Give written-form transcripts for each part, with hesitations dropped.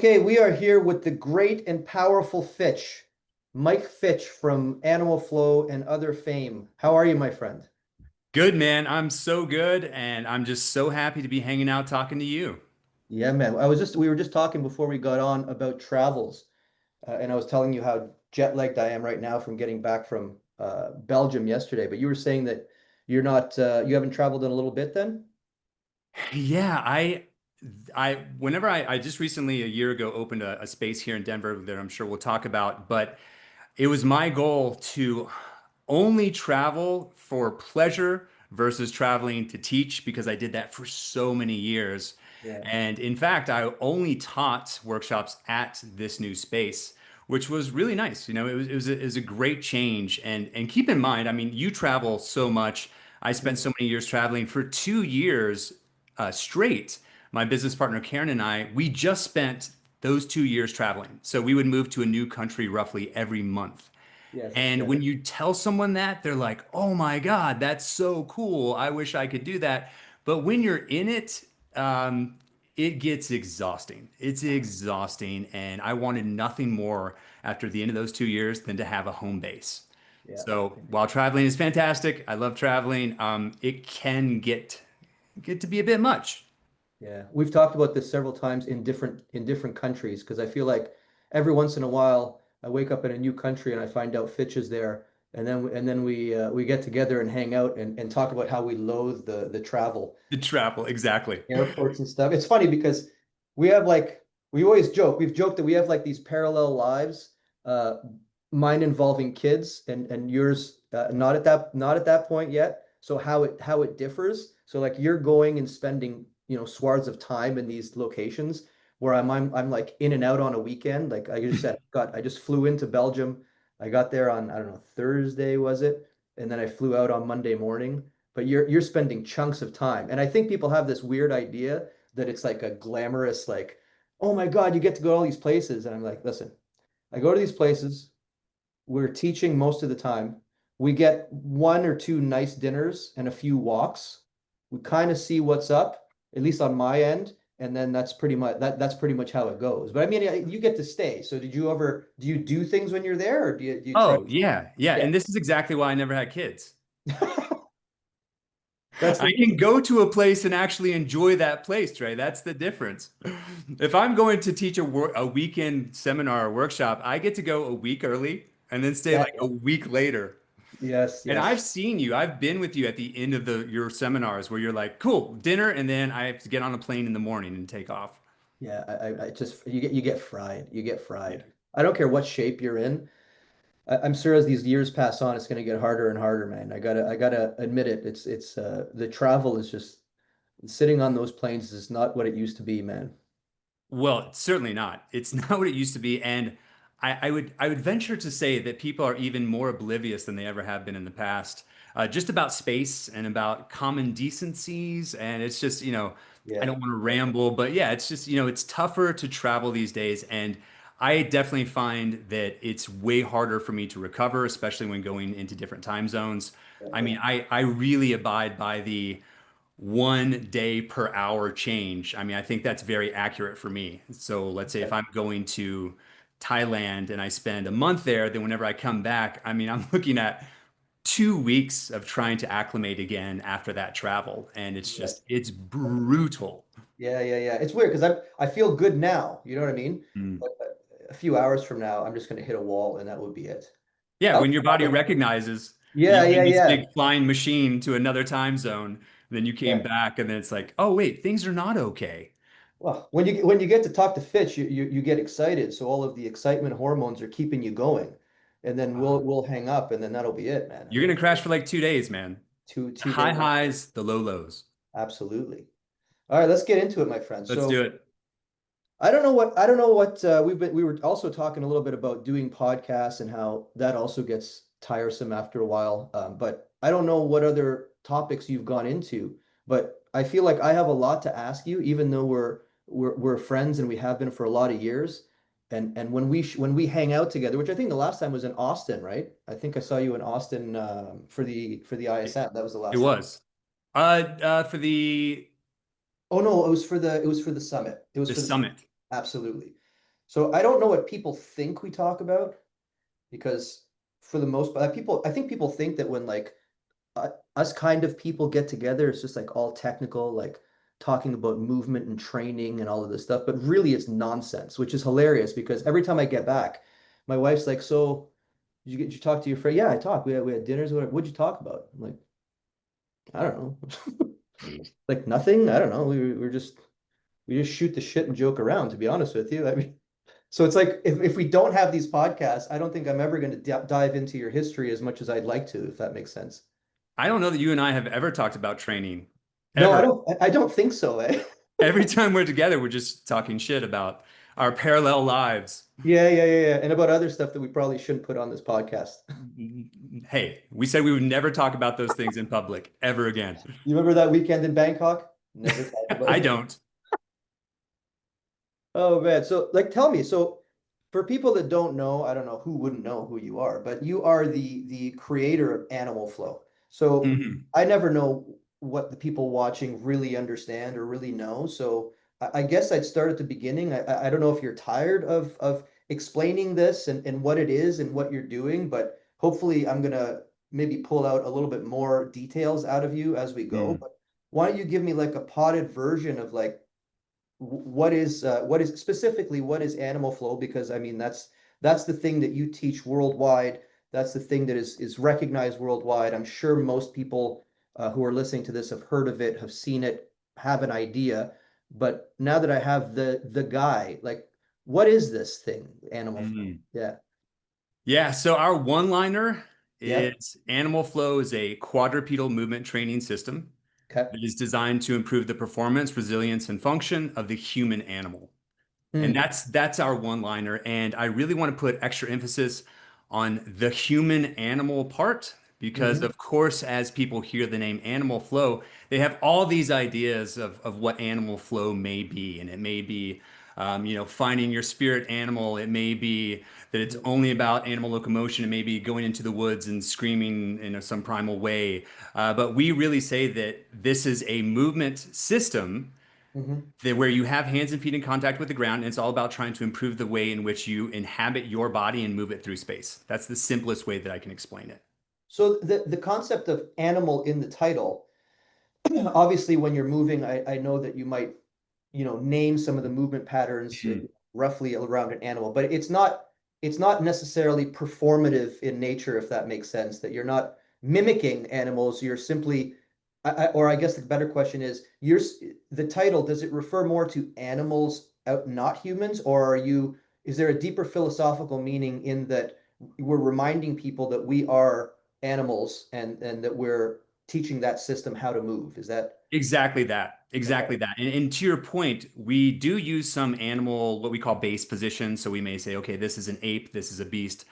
Okay, we are here with the great and powerful Fitch, Mike Fitch from Animal Flow and other fame. How are you, my friend? Good, man. I'm so good, and I'm just so happy to be hanging out talking to you. Yeah, man. We were just talking before we got on about travels, and I was telling you how jet lagged I am right now from getting back from Belgium yesterday. But you were saying that you haven't traveled in a little bit then? Yeah, whenever I just recently a year ago opened a space here in Denver that I'm sure we'll talk about, but it was my goal to only travel for pleasure versus traveling to teach because I did that for so many years. Yeah. And in fact, I only taught workshops at this new space, which was really nice. It was a great change. And keep in mind, I mean, you travel so much. I spent Mm. so many years traveling for 2 years straight. My business partner Karen and I, we just spent those 2 years traveling. So we would move to a new country roughly every month. Yes, And yes. when you tell someone that, they're like, oh my God, that's so cool. I wish I could do that. But when you're in it, it gets exhausting. It's exhausting. And I wanted nothing more after the end of those 2 years than to have a home base. Yeah. So while traveling is fantastic, I love traveling. It can get to be a bit much. Yeah, we've talked about this several times in different countries because I feel like every once in a while I wake up in a new country and I find out Fitch is there, and then we get together and hang out and talk about how we loathe the travel, The travel, exactly. airports and stuff. It's funny because we have like we've joked that we have like these parallel lives, uh, mine involving kids and yours not at that point yet. So how it differs. So like you're going and spending swaths of time in these locations where I'm like in and out on a weekend. Like I just said, I just flew into Belgium. I got there on I don't know Thursday was it, and then I flew out on Monday morning, but you're spending chunks of time. And I think people have this weird idea that it's like a glamorous, like, oh my God, you get to go to all these places. And I'm like, listen, I go to these places, we're teaching most of the time. We get one or two nice dinners and a few walks. We kind of see what's up, at least on my end, and then that's pretty much how it goes. But I mean, you get to stay. So do you do things when you're there, or do you try? Oh, yeah. Yeah. Yeah. And this is exactly why I never had kids. That's the I reason. can go to a place and actually enjoy that place, Trey. That's the difference. If I'm going to teach a weekend seminar or workshop, I get to go a week early and then stay Yeah. like a week later. Yes, And I've yes. seen you. I've been with you at the end of your seminars where you're like, "Cool, dinner," and then I have to get on a plane in the morning and take off. Yeah, I just you get fried. You get Yeah. fried. I don't care what shape you're in. I'm sure as these years pass on, it's going to get harder and harder, man. I gotta admit it. It's the travel is just sitting on those planes is not what it used to be, man. Well, certainly not. It's not what it used to be, and I would venture to say that people are even more oblivious than they ever have been in the past, just about space and about common decencies. And it's just, I Yeah. don't want to ramble, but yeah, it's just, it's tougher to travel these days, and I definitely find that it's way harder for me to recover, especially when going into different time zones. Yeah, I yeah. mean, I really abide by the 1 day per hour change. I mean, I think that's very accurate for me. So let's say if Okay. I'm going to Thailand and I spend a month there, then whenever I come back, I mean, I'm looking at 2 weeks of trying to acclimate again after that travel. And Yeah. it's brutal. Yeah, yeah, yeah. It's weird because I feel good now. You know what I mean? Mm. But a few hours from now, I'm just going to hit a wall, and that would be it. Yeah, I was when your body traveling. recognizes Yeah, you yeah, in this yeah. big flying machine to another time zone, then you came Yeah. back and then it's like, oh wait, things are not okay. Well, when you get to talk to Fitch, you get excited. So all of the excitement hormones are keeping you going, and then we'll hang up, and then that'll be it, man. I You're mean, gonna crash for like 2 days, man. two High days, highs, the low lows. absolutely. All right, let's get into it, my friend. Let's So do it. I don't know what we were also talking a little bit about doing podcasts and how that also gets tiresome after a while. But I don't know what other topics you've gone into, but I feel like I have a lot to ask you, even though we're friends and we have been for a lot of years. And when we hang out together, which I think the last time was in Austin, right? I think I saw you in Austin for the It, ISM. That was the it last time. was. For the Oh no, it was for the summit. It was the for the summit. absolutely. So I don't know what people think we talk about because for the most part, I think people think that when like us kind of people get together, it's just like all technical, like talking about movement and training and all of this stuff. But really, it's nonsense, which is hilarious because every time I get back, my wife's like, "So, did you talk to your friend?" Yeah, I talked. We had dinners. What'd you talk about? I'm like, I don't know. Like nothing. I don't know. We just shoot the shit and joke around, to be honest with you. I mean, so it's like if we don't have these podcasts, I don't think I'm ever going to dive into your history as much as I'd like to, if that makes sense. I don't know that you and I have ever talked about training, No, ever. I don't think so, eh? Every time we're together, we're just talking shit about our parallel lives. Yeah. And about other stuff that we probably shouldn't put on this podcast. Hey, we said we would never talk about those things in public ever again. You remember that weekend in Bangkok? Never talk about I it. don't. Oh man. So like tell me, so for people that don't know, I don't know who wouldn't know who you are, but you are the creator of Animal Flow. So Mhm. I never know what the people watching really understand or really know. So I guess I'd start at the beginning. I don't know if you're tired of explaining this and what it is and what you're doing, but hopefully I'm gonna maybe pull out a little bit more details out of you as we go. Mm. But why don't you give me like a potted version of like what is specifically what is animal flow? Because I mean that's the thing that you teach worldwide. That's the thing that is recognized worldwide. I'm sure most people who are listening to this have heard of it, have seen it, have an idea. But now that I have the guy, like, what is this thing, animal flow? Mm. Yeah. Yeah, so our one-liner Yeah. is Animal Flow is a quadrupedal movement training system Okay. that is designed to improve the performance, resilience, and function of the human animal. And Hmm. that's our one-liner. And I really want to put extra emphasis on the human animal part because, Mm-hmm. of course, as people hear the name animal flow, they have all these ideas of what animal flow may be. And it may be, finding your spirit animal. It may be that it's Mm-hmm. only about animal locomotion. It may be going into the woods and screaming in some primal way. But we really say that this is a movement system Mm-hmm. where you have hands and feet in contact with the ground, and it's all about trying to improve the way in which you inhabit your body and move it through space. That's the simplest way that I can explain it. So the concept of animal in the title, obviously when you're moving, I know that you might name some of the movement patterns Mhm. roughly around an animal, but it's not necessarily performative in nature, if that makes sense, that you're not mimicking animals, you're simply or I guess the better question is, the title, does it refer more to animals out, not humans, or is there a deeper philosophical meaning in that we're reminding people that we are animals and that we're teaching that system how to move? Is that Exactly that. okay? Exactly that. And to your point, we do use some animal, what we call base positions. So we may say, okay, this is an ape, this is a beast,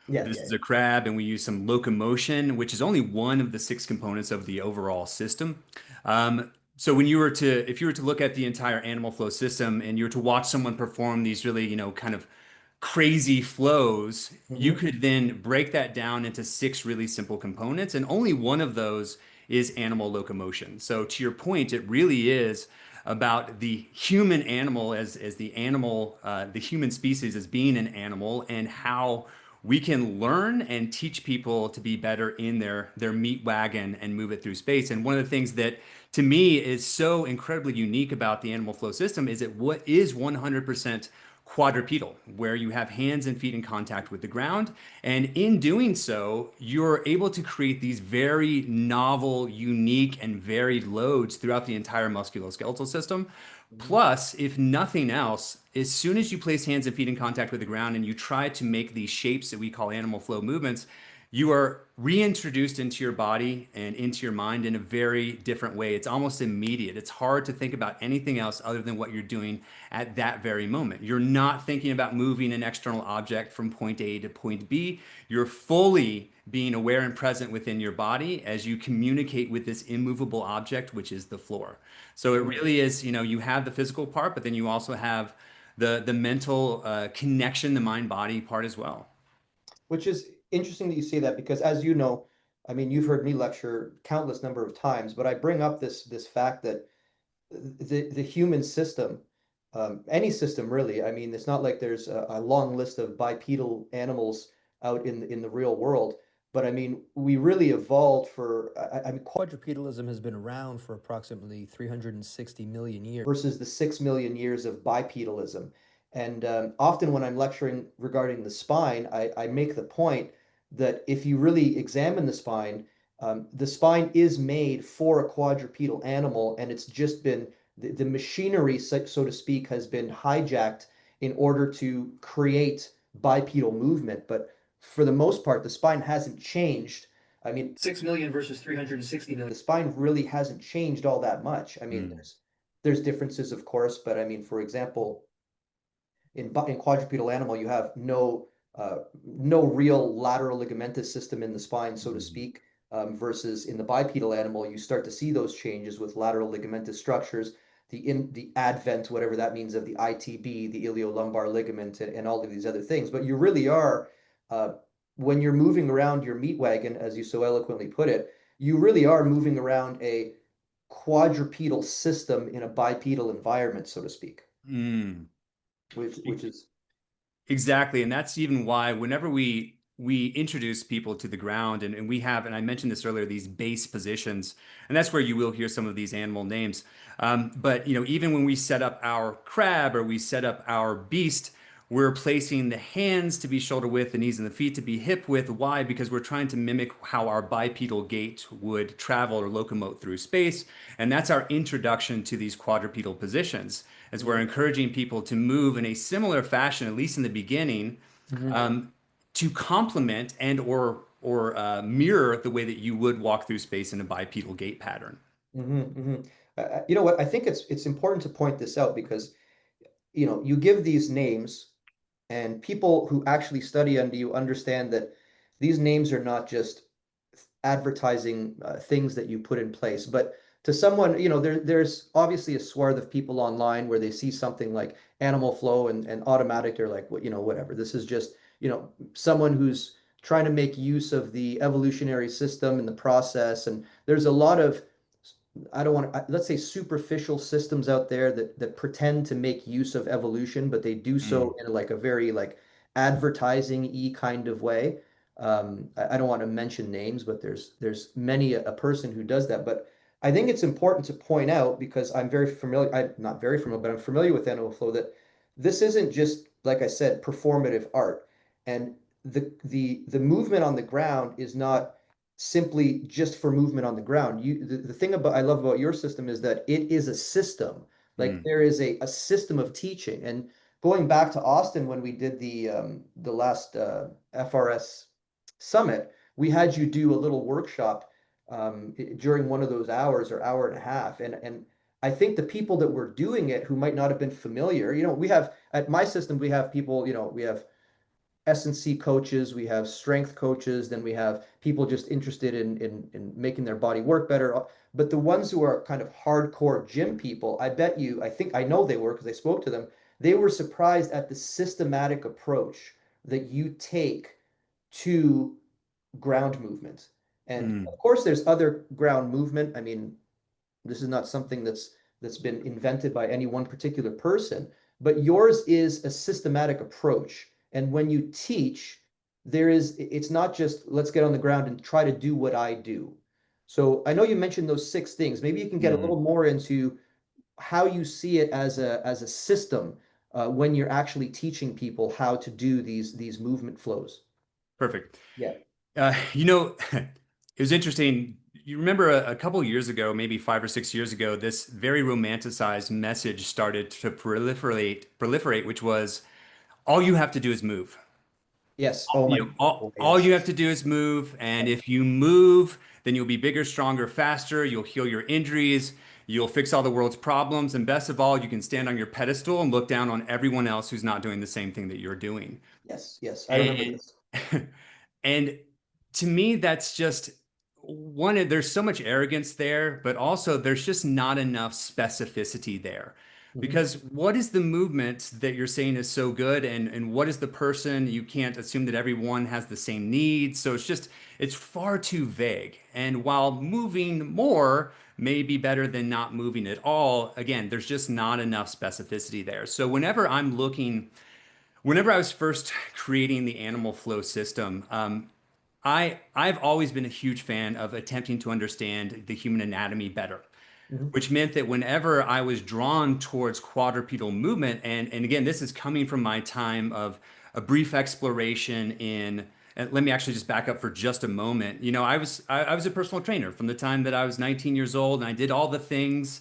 Yeah, this yeah, is yeah. a crab, and we use some locomotion, which is only one of the six components of the overall system. So if you were to look at the entire animal flow system and you were to watch someone perform these really, kind of crazy flows, you Mm-hmm. could then break that down into six really simple components, and only one of those is animal locomotion. So to your point, it really is about the human animal as the animal, the human species as being an animal, and how we can learn and teach people to be better in their meat wagon and move it through space. And one of the things that to me is so incredibly unique about the animal flow system is it what is 100% quadrupedal, where you have hands and feet in contact with the ground. And in doing so, you're able to create these very novel, unique, and varied loads throughout the entire musculoskeletal system. Mm-hmm. Plus, if nothing else, as soon as you place hands and feet in contact with the ground and you try to make these shapes that we call animal flow movements, you are reintroduced into your body and into your mind in a very different way. It's almost immediate. It's hard to think about anything else other than what you're doing at that very moment. You're not thinking about moving an external object from point A to point B. You're fully being aware and present within your body as you communicate with this immovable object, which is the floor. So it Mm. really is, you have the physical part, but then you also have the mental connection, the mind body part as well. Which is interesting that you say that because, as you know, I mean, you've heard me lecture countless number of times, but I bring up this fact that the human system. Any system really. I mean, it's not like there's a long list of bipedal animals out in the real world, but I mean, we really evolved for. I mean, Quadrupedalism has been around for approximately 360 million years. versus the 6 million years of bipedalism. And often when I'm lecturing regarding the spine, I make the point that if you really examine the spine is made for a quadrupedal animal, and it's just been the machinery, so to speak, has been hijacked in order to create bipedal movement. But for the most part, the spine hasn't changed. I mean, 6 million versus 360 the million. spine really hasn't changed all that much. I mean, Mm. there's differences, of course, but I mean, for example, in quadrupedal animal, you have no real lateral ligamentous system in the spine, so to Mm. speak, versus in the bipedal animal, you start to see those changes with lateral ligamentous structures, the advent, whatever that means, of the ITB, the iliolumbar ligament, and all of these other things. But you really are, uh, when you're moving around your meat wagon, as you so eloquently put it, you really are moving around a quadrupedal system in a bipedal environment, so to speak, Mm. which is Exactly. And that's even why whenever we introduce people to the ground and we have, and I mentioned this earlier, these base positions, and that's where you will hear some of these animal names. But even when we set up our crab or we set up our beast, we're placing the hands to be shoulder width, the knees and the feet to be hip width. Why? Because we're trying to mimic how our bipedal gait would travel or locomote through space. And that's our introduction to these quadrupedal positions, as we're Mhm. encouraging people to move in a similar fashion, at least in the beginning, Mhm. um, to complement and or mirror the way that you would walk through space in a bipedal gait pattern. Mhm. Mhm. You know what? I think it's important to point this out because you give these names, and people who actually study under you understand that these names are not just advertising things that you put in place. But to someone, there's obviously a swath of people online where they see something like animal flow and automatic, they're like, whatever. This is just, someone who's trying to make use of the evolutionary system and the process. And there's a lot of, I don't want to, let's say, superficial systems out there that pretend to make use of evolution, but they do so Mm, in like a very like advertising-y kind of way. I don't want to mention names, but there's many a person who does that. But I think it's important to point out because I'm very familiar, I'm not very familiar, but I'm familiar with animal flow, that this isn't just, like I said, performative art. And the movement on the ground is not simply just for movement on the ground. The thing about I love about your system is that it is a system. Like mm, there is a system of teaching. And going back to Austin when we did the last FRS summit, we had you do a little workshop during one of those hours or hour and a half. And I think the people that were doing it who might not have been familiar, we have at my system, we have people, we have S&C coaches, we have strength coaches, then we have people just interested in making their body work better. But the ones who are kind of hardcore gym people, I think I know they were because I spoke to them. They were surprised at the systematic approach that you take to ground movement. And mm. of course, there's other ground movement. I mean, this is not something that's been invented by any one particular person, but yours is a systematic approach. And when you teach, it's not just let's get on the ground and try to do what I do. So I know you mentioned those six things. Maybe you can get a Mm. little more into how you see it as a system when you're actually teaching people how to do these movement flows. Perfect. Yeah. It was interesting. You remember a couple of years ago, maybe 5 or 6 years ago, this very romanticized message started to proliferate, which was all you have to do is move. Yes. Oh my. Oh boy, All yes. you have to do is move. And if you move, then you'll be bigger, stronger, faster. You'll heal your injuries. You'll fix all the world's problems. And best of all, you can stand on your pedestal and look down on everyone else who's not doing the same thing that you're doing. Yes. Yes. I remember And this. and to me, that's just one, there's so much arrogance there, but also there's just not enough specificity there. Mhm. Because what is the movement that you're saying is so good, and what is the person? You can't assume that everyone has the same needs. So it's far too vague. And while moving more may be better than not moving at all, again, there's just not enough specificity there. So whenever I was first creating the animal flow system, I've always been a huge fan of attempting to understand the human anatomy better, Mhm. which meant that whenever I was drawn towards quadrupedal movement, and again, this is coming from my time of a brief exploration in. And let me actually just back up for just a moment. You know, I was a personal trainer from the time that I was 19 years old, and I did all the things.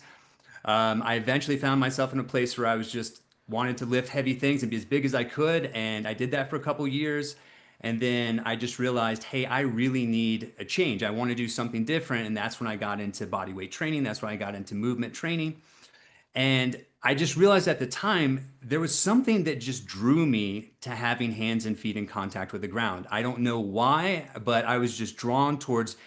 I eventually found myself in a place where I was just wanted to lift heavy things and be as big as I could, and I did that for a couple years. And then I just realized, hey, I really need a change. I want to do something different. And that's when I got into body weight training. That's when I got into movement training. And I just realized at the time there was something that just drew me to having hands and feet in contact with the ground. I don't know why, but I was just drawn towards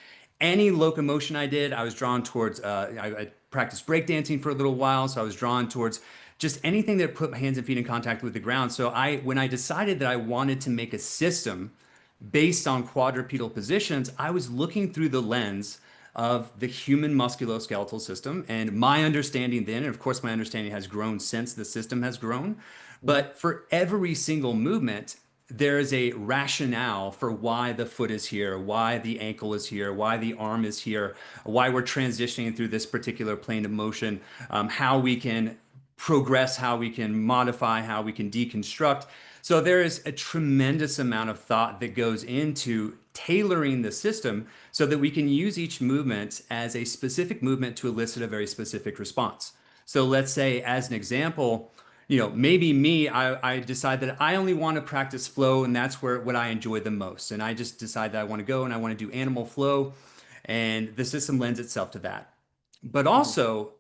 any locomotion I did. I was drawn towards, I practiced breakdancing for a little while. So I was drawn towards just anything that put my hands and feet in contact with the ground. So when I decided that I wanted to make a system based on quadrupedal positions, I was looking through the lens of the human musculoskeletal system. And my understanding then, and of course, my understanding has grown since the system has grown, Mhm. but for every single movement, there is a rationale for why the foot is here, why the ankle is here, why the arm is here, why we're transitioning through this particular plane of motion, how we can progress, how we can modify, how we can deconstruct. So there is a tremendous amount of thought that goes into tailoring the system so that we can use each movement as a specific movement to elicit a very specific response. So let's say, as an example, you know, maybe I decide that I only want to practice flow, and that's where what I enjoy the most. And I just decide that I want to go and I want to do animal flow, and the system lends itself to that. But Mhm. also,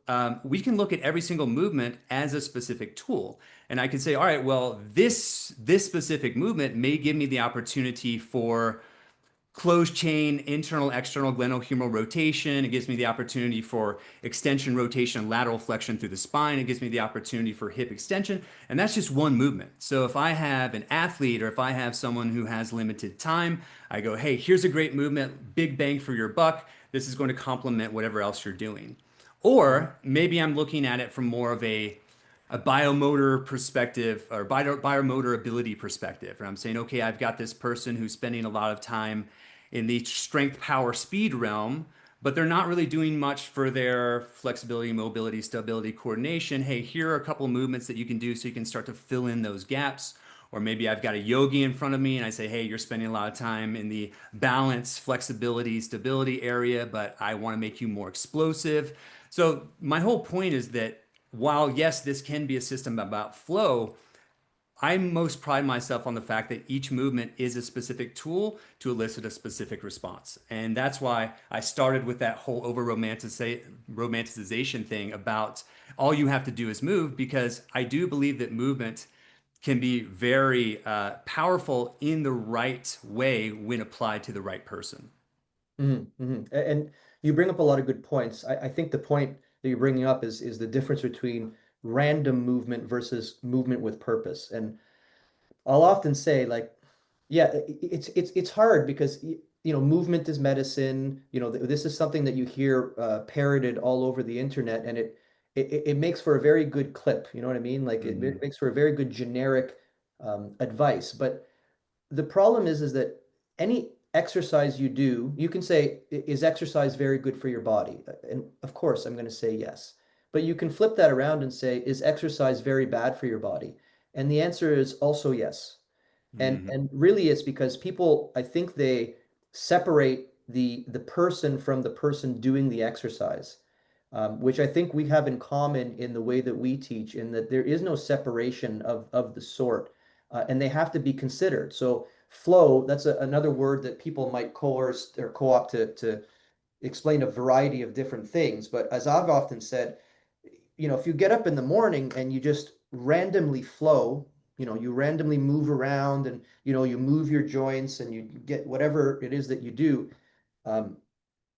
we can look at every single movement as a specific tool. And I can say, all right, well, this specific movement may give me the opportunity for closed chain, internal, external glenohumeral rotation. It gives me the opportunity for extension, rotation, and lateral flexion through the spine. It gives me the opportunity for hip extension. And that's just one movement. So if I have an athlete or if I have someone who has limited time, I go, hey, here's a great movement, big bang for your buck. This is going to complement whatever else you're doing. Mhm. Or maybe I'm looking at it from more of a biomotor perspective or biomotor ability perspective. And I'm saying, okay, I've got this person who's spending a lot of time in the strength, power, speed realm, but they're not really doing much for their flexibility, mobility, stability, coordination. Hey, here are a couple of movements that you can do so you can start to fill in those gaps. Or maybe I've got a yogi in front of me and I say, hey, you're spending a lot of time in the balance, flexibility, stability area, but I want to make you more explosive. So my whole point is that while yes, this can be a system about flow, I most pride myself on the fact that each movement is a specific tool to elicit a specific response. And that's why I started with that whole over romanticization thing about all you have to do is move, because I do believe that movement can be very powerful in the right way when applied to the right person. Mhm. Mhm. And you bring up a lot of good points. I think the point that you're bringing up is the difference between random movement versus movement with purpose. And I'll often say, like, yeah, it's hard because movement is medicine. This is something that you hear parroted all over the internet, and it makes for a very good clip. You know what I mean? Like it Mhm. makes for a very good generic advice. But the problem is that any exercise you do, you can say, is exercise very good for your body? And of course, I'm going to say yes. But you can flip that around and say, is exercise very bad for your body? And the answer is also yes. And Mhm. and really it's because people, I think they separate the person from the person doing the exercise, which I think we have in common in the way that we teach, in that there is no separation of the sort, and they have to be considered. So flow, that's another word that people might coerce or co-opt to explain a variety of different things. But as I've often said, if you get up in the morning and you just randomly flow, you randomly move around and, you move your joints and you get whatever it is that you do, um,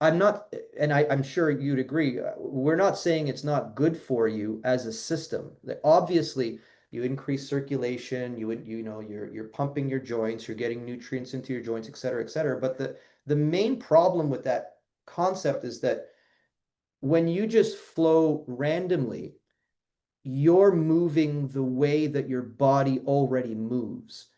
I'm not, and I'm sure you'd agree, we're not saying it's not good for you as a system. That obviously, you increase circulation, you know, you're pumping your joints, you're getting nutrients into your joints, et cetera, et cetera. But the main problem with that concept is that when you just flow randomly, you're moving the way that your body already moves.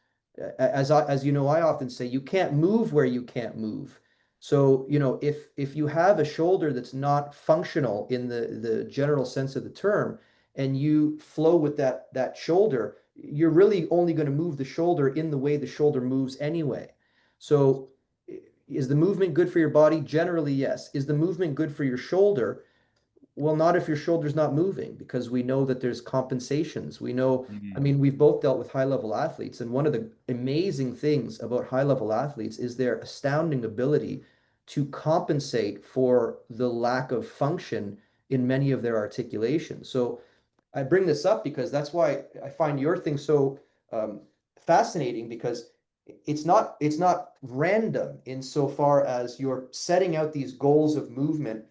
As you know, I often say you can't move where you can't move. So, you know, if you have a shoulder that's not functional in the general sense of the term, and you flow with that shoulder, you're really only going to move the shoulder in the way the shoulder moves anyway. So, is the movement good for your body? Generally, yes. Is the movement good for your shoulder? Well, not if your shoulder's not moving, because we know that there's compensations. We know, I Mhm. mean, we've both dealt with high level athletes, and one of the amazing things about high level athletes is their astounding ability to compensate for the lack of function in many of their articulations. So I bring this up because that's why I find your thing so um, fascinating, because it's not random insofar as you're setting out these goals of movement,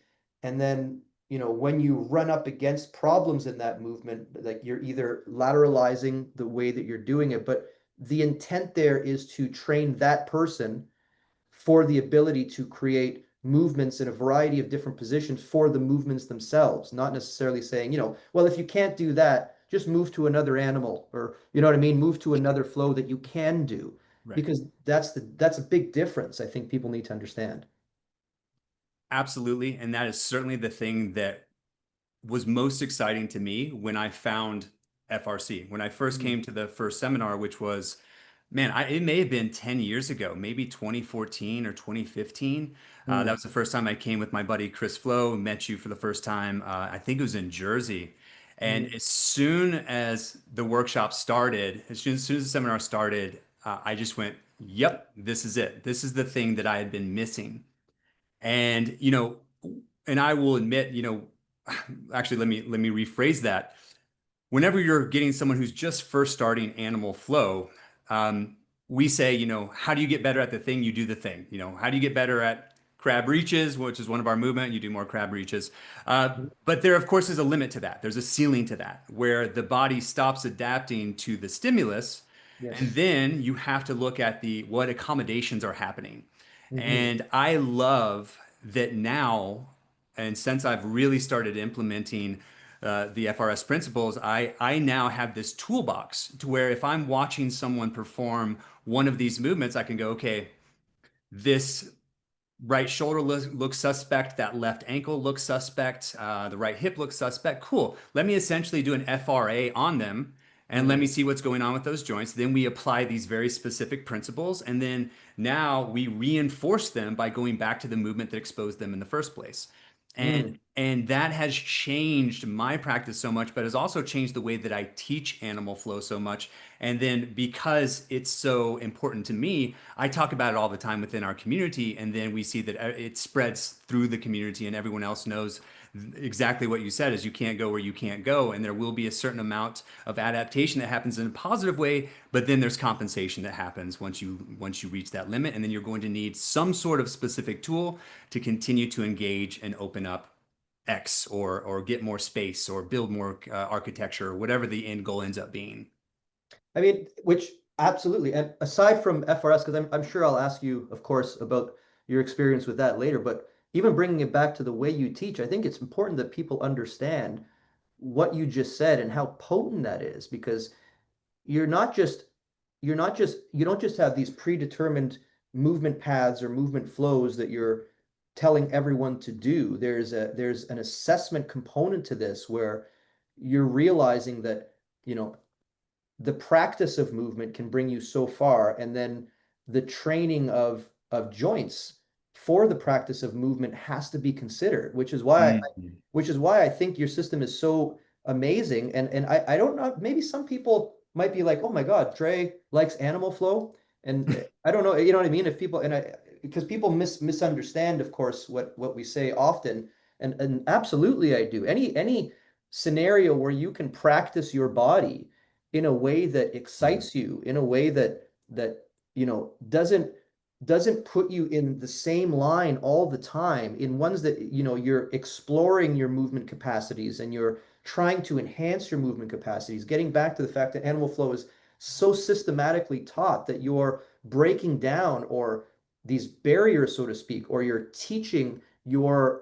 and then, you know, when you run up against problems in that movement, like you're either lateralizing the way that you're doing it, but the intent there is to train that person for the ability to create movements in a variety of different positions for the movements themselves, not necessarily saying, you know, well, if you can't do that, just move to another animal, or, you know what I mean, move to another flow that you can do, Right. because that's a big difference I think people need to understand. Absolutely. And that is certainly the thing that was most exciting to me when I found FRC. When I first Mm, came to the first seminar, which was, man, it may have been 10 years ago, maybe 2014 or 2015. That mm, was the first time I came with my buddy Chris Flo, met you for the first time. I think it was in Jersey. And mm, as soon as the workshop started, as soon as the seminar started, I just went, yep, this is it. This is the thing that I had been missing. And, and I will admit, actually, let me rephrase that. Whenever you're getting someone who's just first starting animal flow, we say, how do you get better at the thing? You do the thing. How do you get better at crab reaches, which is one of our movement? You do more crab reaches. mm. But there, of course, is a limit to that. There's a ceiling to that, where the body stops adapting to the stimulus, and Yes. then you have to look at the what accommodations are happening. Hmm. And I love that now, and since I've really started implementing the FRS principles, I now have this toolbox to where if I'm watching someone perform one of these movements, I can go, okay, this right shoulder looks suspect, that left ankle looks suspect, the right hip looks suspect. Cool. Let me essentially do an FRA on them and let me Mm, see what's going on with those joints. Then we apply these very specific principles, and then now we reinforce them by going back to the movement that exposed them in the first place. And mm. and that has changed my practice so much, but has also changed the way that I teach animal flow so much. And then because it's so important to me, I talk about it all the time within our community. And then we see that it spreads through the community, and everyone else knows exactly what you said is you can't go where you can't go. And there will be a certain amount of adaptation that happens in a positive way, but then there's compensation that happens once you reach that limit. And then you're going to need some sort of specific tool to continue to engage and open up X, or get more space or build more architecture, or whatever the end goal ends up being. I mean, which absolutely. And aside from FRS, because I'm sure I'll ask you, of course, about your experience with that later, but even bringing it back to the way you teach, I think it's important that people understand what you just said and how potent that is, because you're not just you don't just have these predetermined movement paths or movement flows that you're telling everyone to do. There's an assessment component to this where you're realizing that, you know, the practice of movement can bring you so far, and then the training of joints for the practice of movement has to be considered, Mhm. which is why I think your system is so amazing. And I don't know, maybe some people might be like, oh my God, Dre likes animal flow. And I don't know, you know what I mean? If people, and I, because people misunderstand, of course, what we say often. And absolutely I do. Any scenario where you can practice your body in a way that excites you, in a way that you know doesn't put you in the same line all the time, in ones that, you're exploring your movement capacities and you're trying to enhance your movement capacities, getting back to the fact that animal flow is so systematically taught that you're breaking down or these barriers, so to speak, or you're teaching your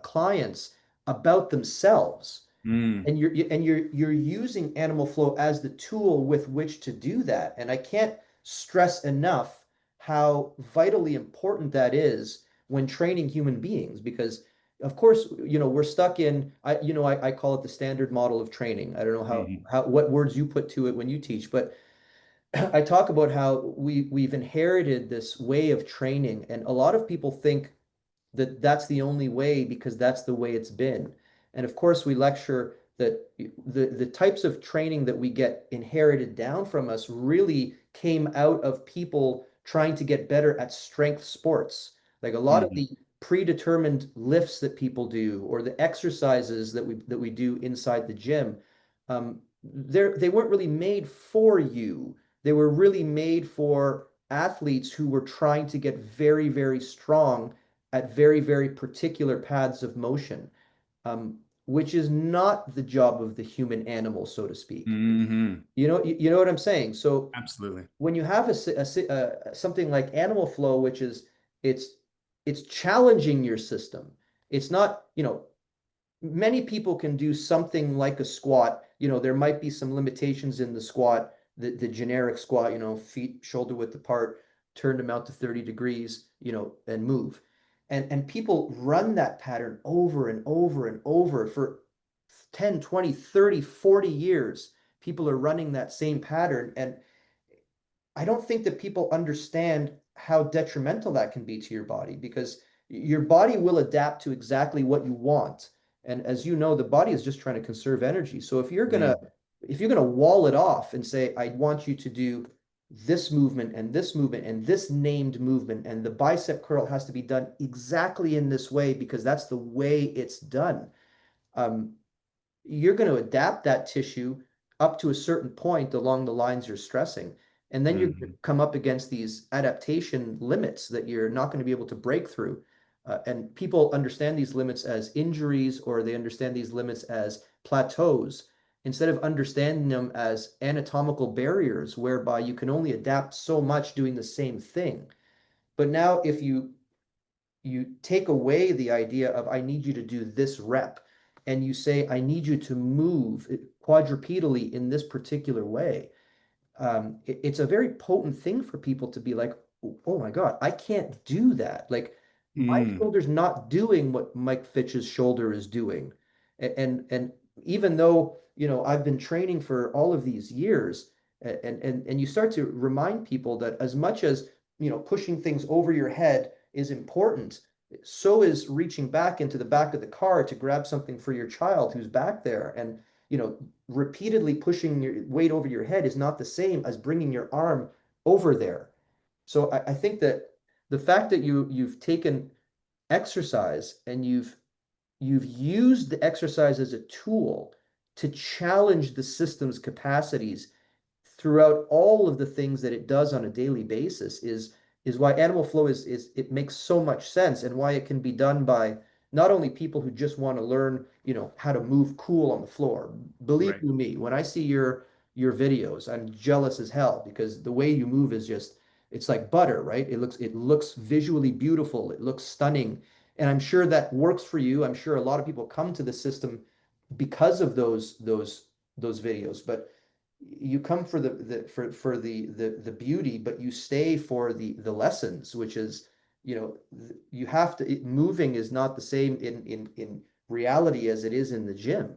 clients about themselves, Mm, and you're using animal flow as the tool with which to do that. And I can't stress enough how vitally important that is when training human beings, because of course, we're stuck in, I call it the standard model of training. I don't know mhm, what words you put to it when you teach, but I talk about how we've inherited this way of training, and a lot of people think that that's the only way because that's the way it's been. And of course, we lecture that the types of training that we get inherited down from us really came out of people trying to get better at strength sports. Like a lot of mhm, the predetermined lifts that people do or the exercises that we do inside the gym, they weren't really made for you. They were really made for athletes who were trying to get very, very strong at very, very particular paths of motion, which is not the job of the human animal, so to speak. mhm. You know what I'm saying? So Absolutely. when you have something like animal flow, which is it's it's challenging your system. It's not, many people can do something like a squat. There might be some limitations in the squat, the generic squat, feet shoulder width apart, turn them out to 30 degrees, and move. And people run that pattern over and over and over for 10, 20, 30, 40 years. People are running that same pattern. And I don't think that people understand how detrimental that can be to your body, because your body will adapt to exactly what you want. And as you know, the body is just trying to conserve energy. So Mm, if you're gonna wall it off and say, I want you to do this movement and this movement and this named movement, and the bicep curl has to be done exactly in this way because that's the way it's done. Um, you're going to adapt that tissue up to a certain point along the lines you're stressing. And then you're going to mhm. come up against these adaptation limits that you're not going to be able to break through. And people understand these limits as injuries, or they understand these limits as plateaus, instead of understanding them as anatomical barriers whereby you can only adapt so much doing the same thing. But now, if you take away the idea of I need you to do this rep, and you say I need you to move quadrupedally in this particular way, it's a very potent thing for people to be like, oh my God, I can't do that. Like my Mm, shoulder's not doing what Mike Fitch's shoulder is doing. And even though, I've been training for all of these years, and you start to remind people that as much as, pushing things over your head is important, so is reaching back into the back of the car to grab something for your child who's back there. And, repeatedly pushing your weight over your head is not the same as bringing your arm over there. So I think that the fact that you've taken exercise and you've used the exercise as a tool to challenge the system's capacities throughout all of the things that it does on a daily basis is why animal flow is it makes so much sense, and why it can be done by not only people who just want to learn, how to move cool on the floor. Believe right. you me, when I see your videos, I'm jealous as hell, because the way you move is just, it's like butter, right? It looks visually beautiful, it looks stunning, and I'm sure that works for you. I'm sure a lot of people come to the system because of those videos. But you come for the beauty, but you stay for the lessons, which is, you have to moving is not the same in reality as it is in the gym.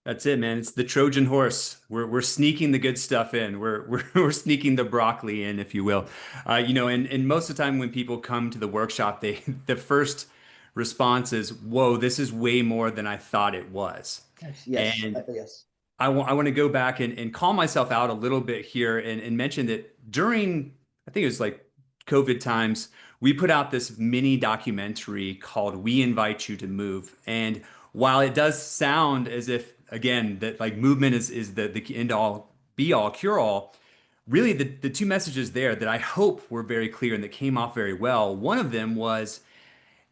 That's it, man. It's the Trojan horse. We're sneaking the good stuff in. We're sneaking the broccoli in, if you will. And most of the time when people come to the workshop, they the first response is, "Whoa, this is way more than I thought it was." Yes, And yes. I want to go back and call myself out a little bit here and mention that during, I think it was like COVID times, we put out this mini documentary called We Invite You to Move. And while it does sound as if, again, that like movement is the end all be all cure all, really the two messages there that I hope were very clear and that came off very well. One of them was,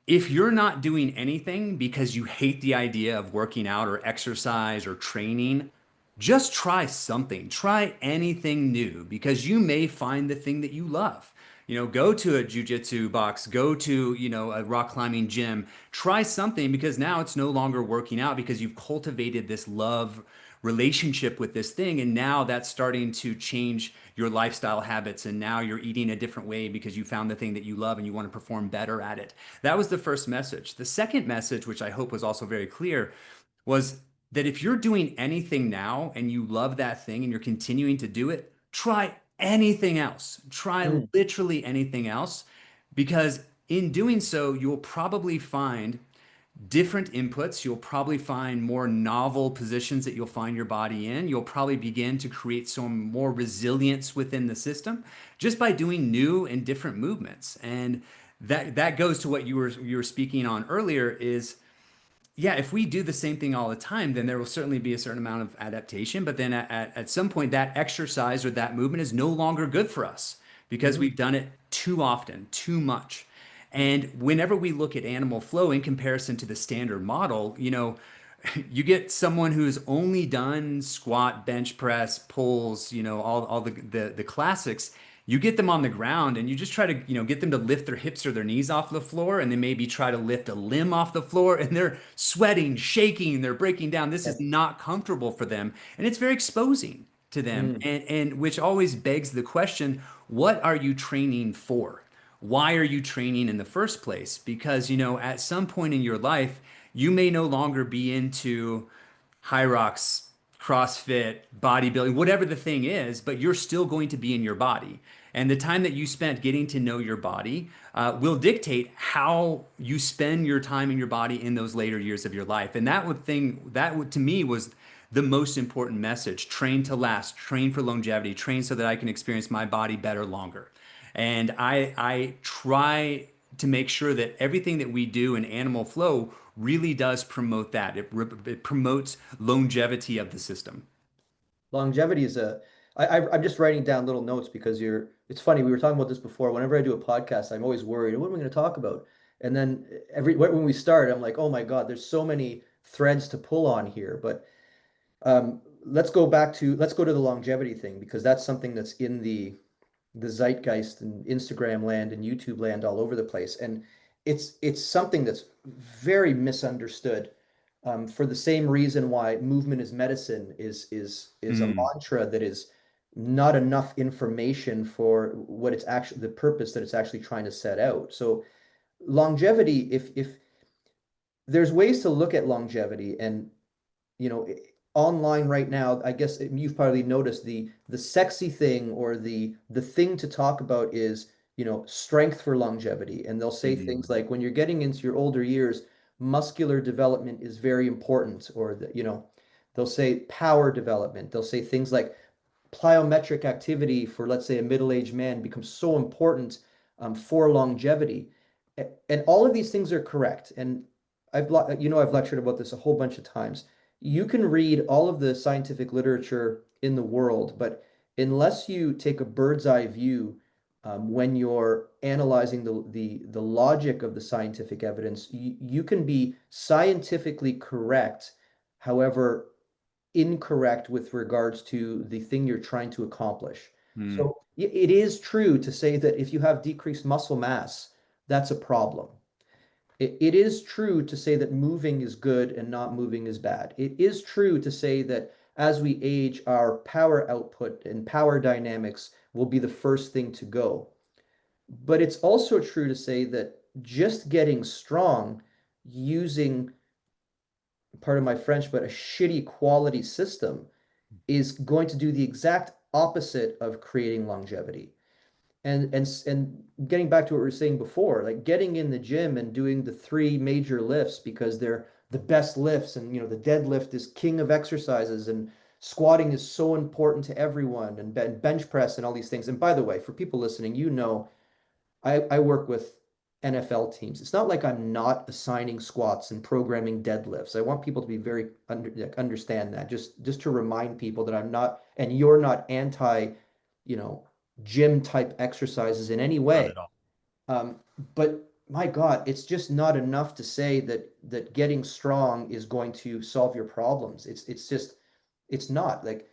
if you're not doing anything because you hate the idea of working out or exercise or training, just try something. Try anything new because you may find the thing that you love. Go to a jujitsu box, go to, a rock climbing gym. Try something because now it's no longer working out because you've cultivated this love relationship with this thing. And now that's starting to change your lifestyle habits. And now you're eating a different way because you found the thing that you love and you want to perform better at it. That was the first message. The second message, which I hope was also very clear, was that if you're doing anything now and you love that thing and you're continuing to do it, try anything else. Try Mm, literally anything else because in doing so, you'll probably find different inputs. You'll probably find more novel positions that you'll find your body in. You'll probably begin to create some more resilience within the system just by doing new and different movements. And that goes to what you were speaking on earlier is, yeah, if we do the same thing all the time, then there will certainly be a certain amount of adaptation. But then at some point, that exercise or that movement is no longer good for us because mm, we've done it too often, too much. And whenever we look at animal flow in comparison to the standard model, you get someone who's only done squat, bench press, pulls, all the classics. You get them on the ground and you just try to, get them to lift their hips or their knees off the floor and then maybe try to lift a limb off the floor and they're sweating, shaking, they're breaking down. This is yes. not comfortable for them and it's very exposing to them. Mm, And which always begs the question, what are you training for? Why are you training in the first place? Because, at some point in your life, you may no longer be into high rocks, CrossFit, bodybuilding, whatever the thing is, but you're still going to be in your body. And the time that you spent getting to know your body will dictate how you spend your time in your body in those later years of your life. And that would to me was the most important message: train to last, train for longevity, train so that I can experience my body better longer. And I try to make sure that everything that we do in animal flow really does promote that. It promotes longevity of the system. longevity is I'm just writing down little notes because it's funny, we were talking about this before. Whenever I do a podcast, I'm always worried, what am I going to talk about? And then when we start, I'm like, oh my God, there's so many threads to pull on here. But let's go to the longevity thing because that's something that's in the zeitgeist and Instagram land and YouTube land all over the place. And it's something that's very misunderstood. For the same reason why movement is medicine is a Mm, mantra that is not enough information for what it's actually the purpose that it's actually trying to set out. So longevity, if there's ways to look at longevity and you know, online right now, I guess you've probably noticed the sexy thing or the thing to talk about is, strength for longevity. And they'll say things mm, like when you're getting into your older years, muscular development is very important, or they'll say power development. They'll say things like plyometric activity for, let's say, a middle-aged man becomes so important for longevity. And all of these things are correct. And I've lectured about this a whole bunch of times. You can read all of the scientific literature in the world, but unless you take a bird's eye view when you're analyzing the logic of the scientific evidence, you can be scientifically correct. However, incorrect with regards to the thing you're trying to accomplish. mm, So it is true to say that if you have decreased muscle mass, that's a problem. It is true to say that moving is good and not moving is bad. It is true to say that as we age, our power output and power dynamics will be the first thing to go. But it's also true to say that just getting strong using, part of my French, but a shitty quality system is going to do the exact opposite of creating longevity. And getting back to what we were saying before, like getting in the gym and doing the three major lifts because they're the best lifts, and the deadlift is king of exercises, and squatting is so important to everyone, and bench press and all these things. And by the way, for people listening, I work with NFL teams. It's not like I'm not assigning squats and programming deadlifts. I want people to be very understand that. Just to remind people that I'm not, and you're not anti. you know, gym type exercises in any Not way. at all. Um, but my God, it's just not enough to say that getting strong is going to solve your problems. It's just it's not. Like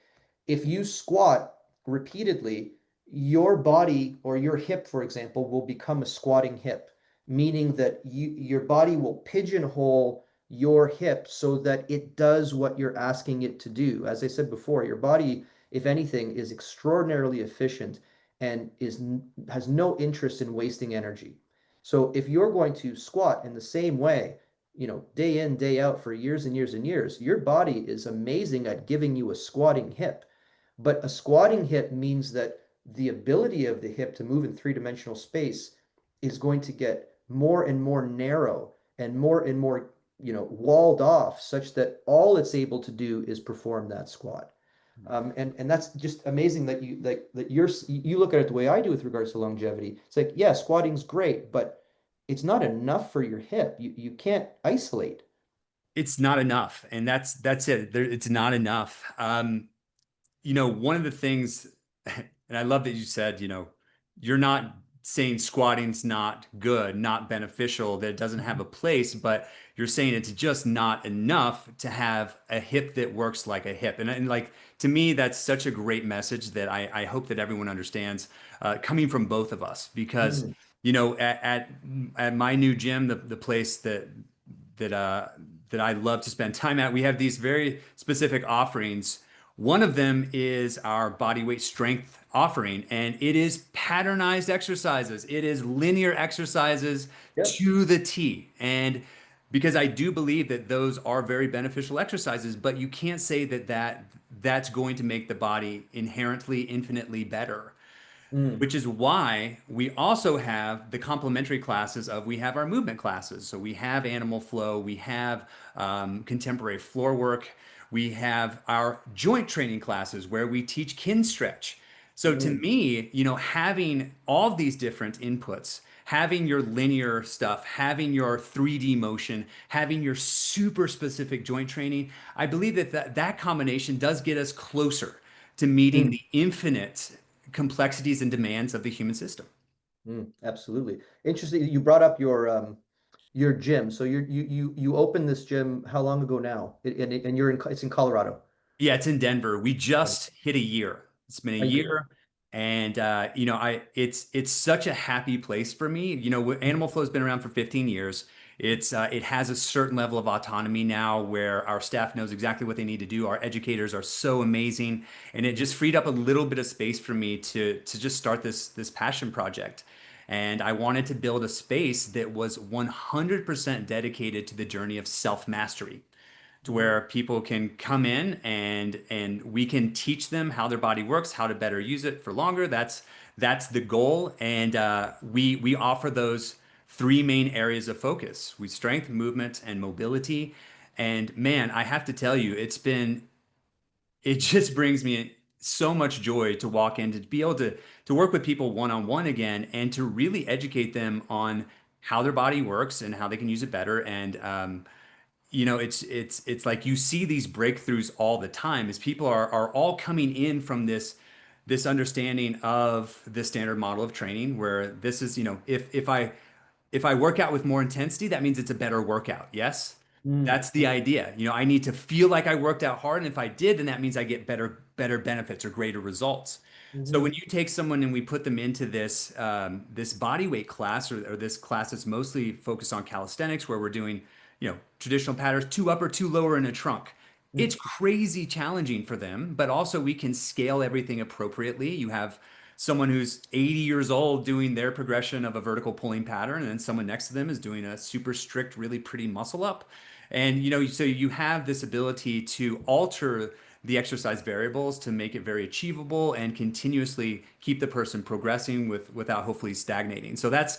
if you squat repeatedly, your body or your hip, for example, will become a squatting hip, meaning that your body will pigeonhole your hip so that it does what you're asking it to do. As I said before, your body, if anything, is extraordinarily efficient and has no interest in wasting energy. So if you're going to squat in the same way, day in, day out for years and years and years, your body is amazing at giving you a squatting hip. But a squatting hip means that the ability of the hip to move in three-dimensional space is going to get more and more narrow and more, walled off, such that all it's able to do is perform that squat. And that's just amazing that you look at it the way I do with regards to longevity. It's like, yeah, squatting's great, but it's not enough for your hip. You can't isolate. It's not enough, and that's it. It's not enough. One of the things, and I love that you said, you're not saying squatting's not good, not beneficial, that it doesn't have a place, but you're saying it's just not enough to have a hip that works like a hip. And like, to me, that's such a great message that I hope that everyone understands, coming from both of us, because, Mm, at my new gym, the place that uh, that I love to spend time at, we have these very specific offerings. One of them is our body weight strength offering, and it is patternized exercises. It is linear exercises yep. to the T. And because I do believe that those are very beneficial exercises, but you can't say that's going to make the body inherently infinitely better, Mm, which is why we also have the complementary classes of we have our movement classes. So we have animal flow, we have contemporary floor work, we have our joint training classes where we teach kin stretch. So to mm, me, having all of these different inputs, having your linear stuff, having your 3D motion, having your super specific joint training, I believe that combination does get us closer to meeting mm, the infinite complexities and demands of the human system. absolutely. Interesting. You brought up your gym. So you opened this gym how long ago now? And it's in Colorado. Yeah, it's in Denver. We Right. just hit a year. It's been a A year. year, and I it's such a happy place for me. Animal Flow has been around for 15 years. It has a certain level of autonomy now where our staff knows exactly what they need to do. Our educators are so amazing, and it just freed up a little bit of space for me to just start this passion project. And I wanted to build a space that was 100% dedicated to the journey of self-mastery, to Mhm. where people can come in and we can teach them how their body works, how to better use it for longer. That's the goal, and we offer those three main areas of focus: we strength, movement, and mobility. And man, I have to tell you, it just brings me so much joy to walk in, to be able to work with people one on one again, and to really educate them on how their body works and how they can use it better. And it's like you see these breakthroughs all the time as people are all coming in from this understanding of the standard model of training, where this is, if I work out with more intensity, that means it's a better workout. Yes. Mm, That's the idea. I need to feel like I worked out hard. And if I did, then that means I get better benefits or greater results. So mhm, when you take someone and we put them into this body weight class, or this class that's mostly focused on calisthenics, where we're doing, traditional patterns, two upper, two lower in a trunk. It's mhm, crazy challenging for them, but also we can scale everything appropriately. You have someone who's 80 years old doing their progression of a vertical pulling pattern, and then someone next to them is doing a super strict, really pretty muscle up. And so you have this ability to alter the exercise variables to make it very achievable and continuously keep the person progressing without hopefully stagnating. So that's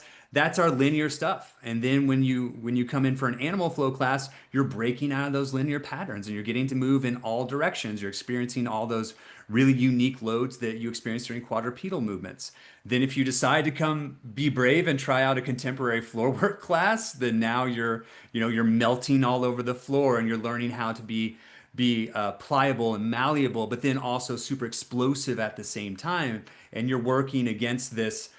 our linear stuff. And then when you come in for an animal flow class, you're breaking out of those linear patterns and you're getting to move in all directions. You're experiencing all those really unique loads that you experience during quadrupedal movements. Then if you decide to come be brave and try out a contemporary floor work class, then now you're melting all over the floor and you're learning how to be be pliable and malleable, but then also super explosive at the same time. And you're working against this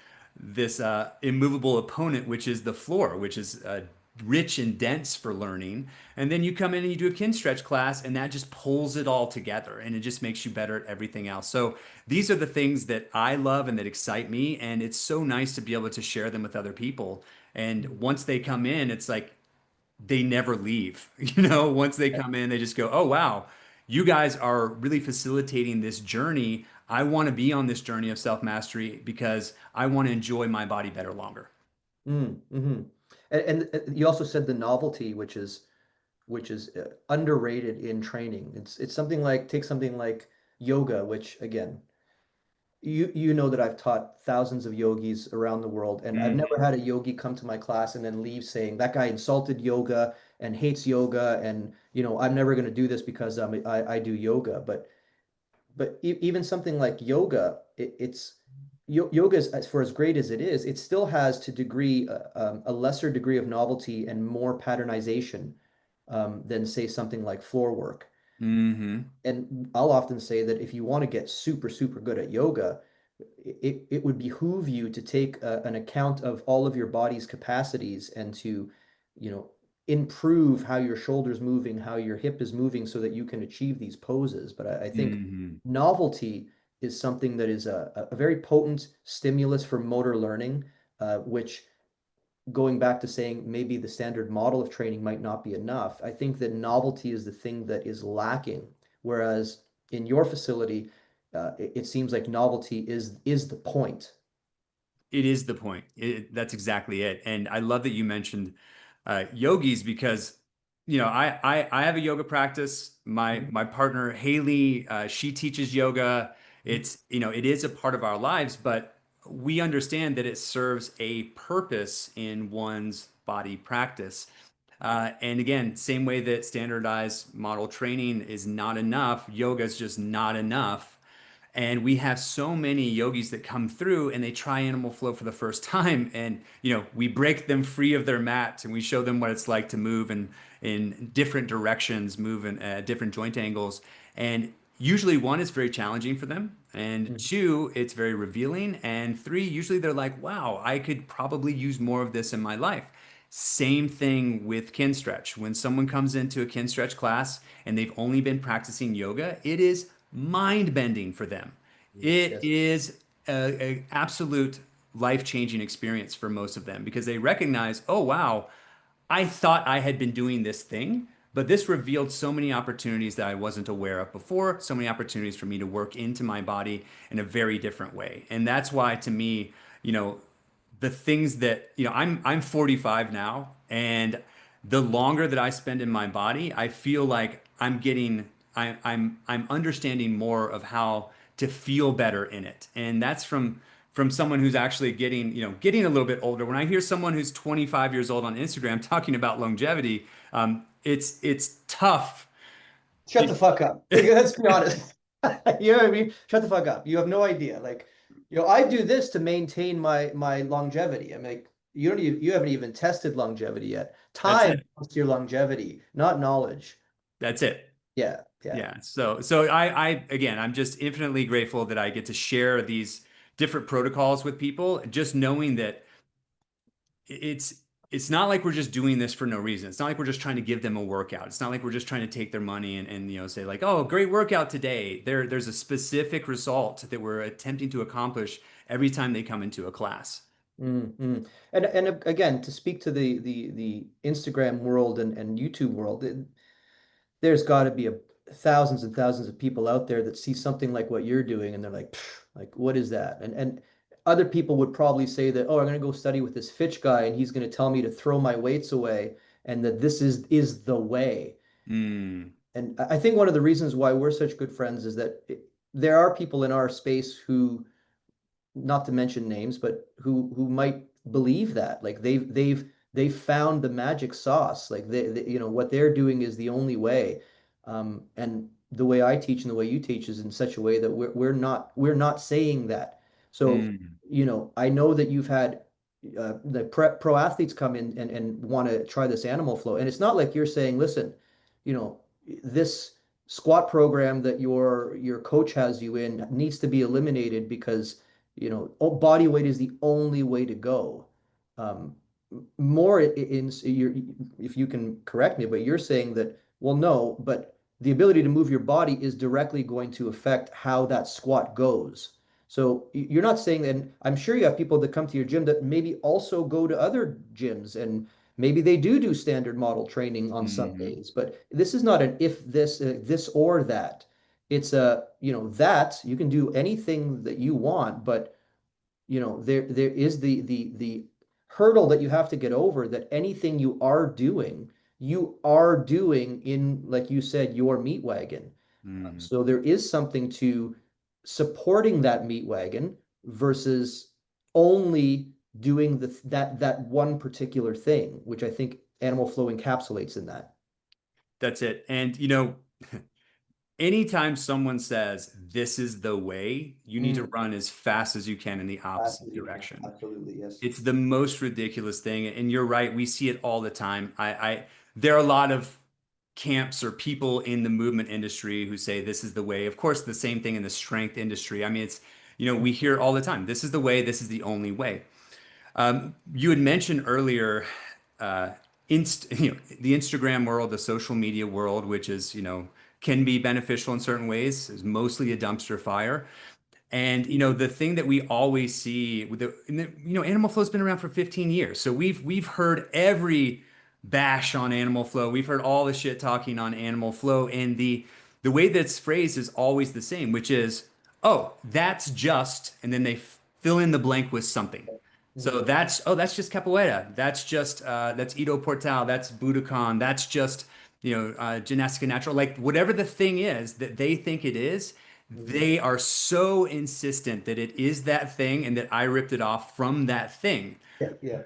immovable opponent, which is the floor, which is rich and dense for learning. And then you come in and you do a kin stretch class, and that just pulls it all together, and it just makes you better at everything else. So these are the things that I love and that excite me, and it's so nice to be able to share them with other people. And once they come in, it's like they never leave. Once they come in, they just go, "Oh wow, you guys are really facilitating this journey. I want to be on this journey of self-mastery because I want to enjoy my body better longer." Mm-hmm. And you also said the novelty, which is underrated in training. It's something like take something like yoga, which again, you know that I've taught thousands of yogis around the world, and I've never Mhm. had a yogi come to my class and then leave saying that guy insulted yoga and hates yoga, and I'm never going to do this because I do yoga. But even something like yoga, yoga is for as great as it is, it still has to degree a lesser degree of novelty and more patternization than say something like floor work. Mhm. And I'll often say that if you want to get super, super good at yoga, it would behoove you to take an account of all of your body's capacities and to, you know, improve how your shoulder's moving, how your hip is moving so that you can achieve these poses. But I think Mhm. novelty is something that is a very potent stimulus for motor learning, which going back to saying maybe the standard model of training might not be enough. I think that novelty is the thing that is lacking. Whereas in your facility, it seems like novelty is the point. It is the point. That's exactly it. And I love that you mentioned yogis because, I have a yoga practice. My partner Haley, she teaches yoga. It is a part of our lives, but we understand that it serves a purpose in one's body practice. And again, same way that standardized model training is not enough, yoga is just not enough. And we have so many yogis that come through and they try animal flow for the first time. And, we break them free of their mat and we show them what it's like to move in different directions, move in different joint angles. And usually, one, is very challenging for them. And Mhm. two, it's very revealing. And three, usually they're like, wow, I could probably use more of this in my life. Same thing with kin stretch. When someone comes into a kin stretch class and they've only been practicing yoga, it is mind bending for them. Yes, It yes. is a absolute life changing experience for most of them because they recognize, oh, wow, I thought I had been doing this thing, but this revealed so many opportunities that I wasn't aware of before, so many opportunities for me to work into my body in a very different way. And that's why, to me, you know, the things that, I'm 45 now, and the longer that I spend in my body, I feel like I'm understanding more of how to feel better in it. And that's from someone who's actually getting a little bit older. When I hear someone who's 25 years old on Instagram talking about longevity, it's tough. Shut the fuck up. Like, let's be honest. You know what I mean? Shut the fuck up. You have no idea. Like, I do this to maintain my longevity. I'm like, you haven't even tested longevity yet. That's Time it. comes to your longevity, not knowledge. That's it. Yeah, yeah. Yeah. So I again, I'm just infinitely grateful that I get to share these different protocols with people, just knowing that it's it's not like we're just doing this for no reason. It's not like we're just trying to give them a workout. It's not like we're just trying to take their money and say like, oh, great workout today. There's a specific result that we're attempting to accomplish every time they come into a class. Mm. And again, to speak to the Instagram world and YouTube world, there's got to be thousands and thousands of people out there that see something like what you're doing and they're like, "Pff, like what is that?" And other people would probably say that, oh, I'm going to go study with this Fitch guy and he's going to tell me to throw my weights away and that this is the way. Mm, And I think one of the reasons why we're such good friends is that there are people in our space who, not to mention names, but who might believe that. Like they've found the magic sauce. Like what they're doing is the only way. And the way I teach and the way you teach is in such a way that we're not saying that. So, mm, I know that you've had the pro athletes come in and want to try this animal flow. And it's not like you're saying, listen, you know, this squat program that your coach has you in needs to be eliminated because, body weight is the only way to go. Um, More in your, if you can correct me, but you're saying that, well, no, but the ability to move your body is directly going to affect how that squat goes. So you're not saying that, and I'm sure you have people that come to your gym that maybe also go to other gyms and maybe they do standard model training on some Mhm. days, but this is not an if this or that. It's that you can do anything that you want, but there is the hurdle that you have to get over, that anything you are doing in, like you said, your meat wagon. Mhm. So there is something to supporting that meat wagon versus only doing that one particular thing, which I think Animal Flow encapsulates in that. That's it. And anytime someone says this is the way, you need to Mm, run as fast as you can in the fast opposite as you can. direction. Absolutely, yes. It's the most ridiculous thing. And you're right, we see it all the time. There are a lot of camps or people in the movement industry who say this is the way. Of course, the same thing in the strength industry. I mean, we hear it all the time. This is the way, this is the only way. You had mentioned earlier, uh, the Instagram world, the social media world, which is, can be beneficial in certain ways, is mostly a dumpster fire. And the thing that we always see with Animal Flow's been around for 15 years. So we've heard every bash on Animal Flow. We've heard all the shit talking on Animal Flow. And the way that's phrased is always the same, which is, oh, that's just, and then they fill in the blank with something. So Mhm. that's just capoeira. That's Ido Portal. That's Budokan. That's just, gymnastica natural. Like whatever the thing is that they think it is, Mhm. they are so insistent that it is that thing and that I ripped it off from that thing. Yeah, yeah,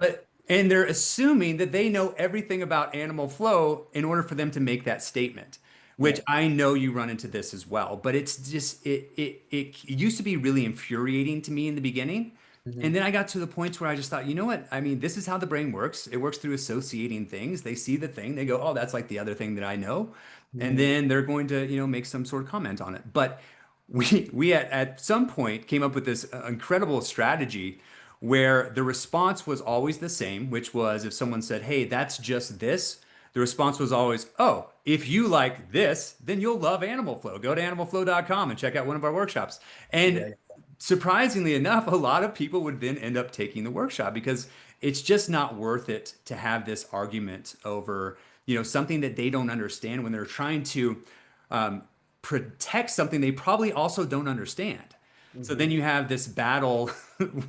And they're assuming that they know everything about animal flow in order for them to make that statement, which yeah. I know you run into this as well. But it's just it used to be really infuriating to me in the beginning. And Mhm. then I got to the point where I just thought, you know what? I mean, this is how the brain works. It works through associating things. They see the thing, they go, oh, that's like the other thing that I know. And Mhm. then they're going to, make some sort of comment on it. But we at some point came up with this incredible strategy where the response was always the same, which was if someone said, hey, that's just this, the response was always, oh, if you like this, then you'll love Animal Flow. Go to animalflow.com and check out one of our workshops. And Yeah, surprisingly enough, a lot of people would then end up taking the workshop because it's just not worth it to have this argument over, something that they don't understand when they're trying to um, protect something they probably also don't understand. So then Mhm. you have this battle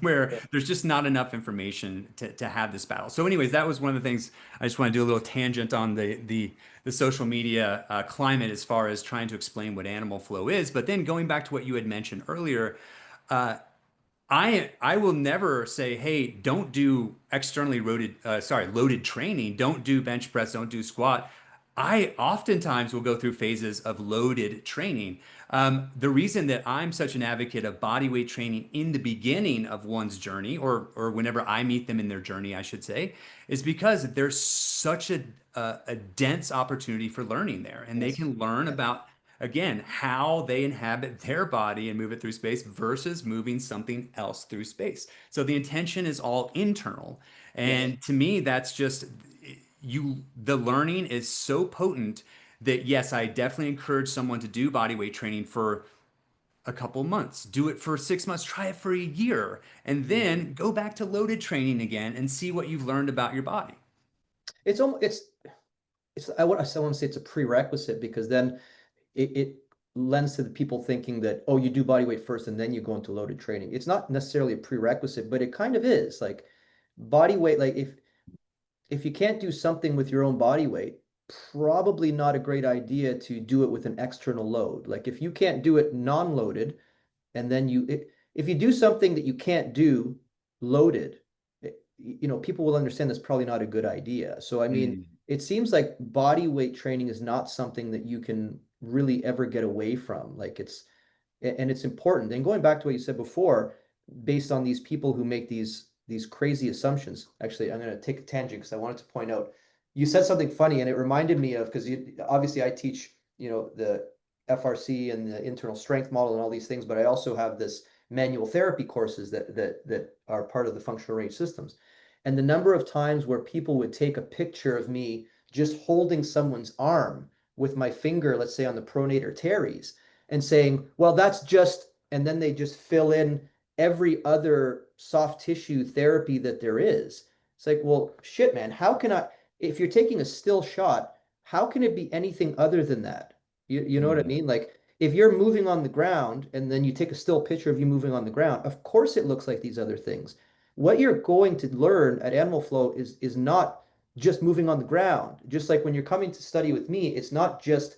where there's just not enough information to have this battle. So, anyways, that was one of the things I just want to do a little tangent on the social media climate as far as trying to explain what animal flow is. But then going back to what you had mentioned earlier, uh, I will never say, hey, don't do loaded training. Don't do bench press. Don't do squat. I oftentimes will go through phases of loaded training. The reason that I'm such an advocate of body weight training in the beginning of one's journey, or whenever I meet them in their journey, I should say, is because there's such a dense opportunity for learning there, and they yes, can learn yes, about again, how they inhabit their body and move it through space versus moving something else through space. So the intention is all internal. yes. And to me, that's just the learning is so potent that yes, I definitely encourage someone to do body weight training for a couple months, do it for 6 months, try it for a year, and Mhm. then go back to loaded training again and see what you've learned about your body. It's almost I want to say it's a prerequisite because then it lends to the people thinking that, oh, you do body weight first and then you go into loaded training. It's not necessarily a prerequisite, but it kind of is. Like body weight, like if you can't do something with your own body weight, probably not a great idea to do it with an external load. Like if you can't do it non-loaded, and then if you do something that you can't do loaded, people will understand that's probably not a good idea. So I mean, Mm. it seems like body weight training is not something that you can really ever get away from. Like and it's important. And going back to what you said before, based on these people who make these crazy assumptions. Actually, I'm going to take a tangent because I wanted to point out you said something funny, and it reminded me of, because obviously I teach the FRC and the internal strength model and all these things, but I also have this manual therapy courses that are part of the functional range systems. And the number of times where people would take a picture of me just holding someone's arm with my finger, let's say on the pronator teres, and saying, well, that's just, and then they just fill in every other soft tissue therapy that there is. It's like, well, shit, man, how can I, if you're taking a still shot, how can it be anything other than that? You know what I Mm. mean? Like if you're moving on the ground and then you take a still picture of you moving on the ground, of course it looks like these other things. What you're going to learn at Animal Flow is not just moving on the ground. Just like when you're coming to study with me, it's not just,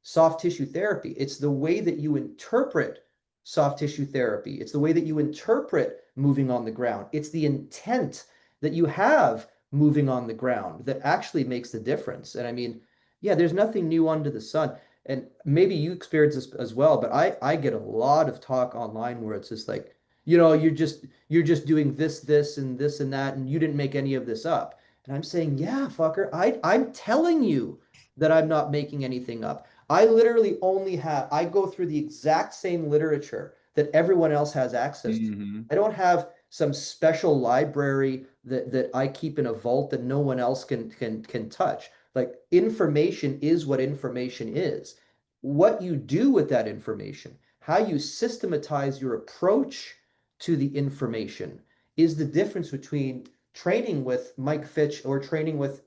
soft tissue therapy. It's the way that you interpret soft tissue therapy. It's the way that you interpret moving on the ground. It's the intent that you have moving on the ground that actually makes the difference. And I mean, yeah, there's nothing new under the sun. And maybe you experience this as well, but I get a lot of talk online where it's just like, you're just doing this and that, and you didn't make any of this up. And I'm saying, yeah, fucker, I'm telling you that I'm not making anything up. I literally I go through the exact same literature that everyone else has access to. Hmm. I don't have some special library that I keep in a vault that no one else can touch. Like information is what information is. What you do with that information, how you systematize your approach to the information is the difference between training with Mike Fitch or training with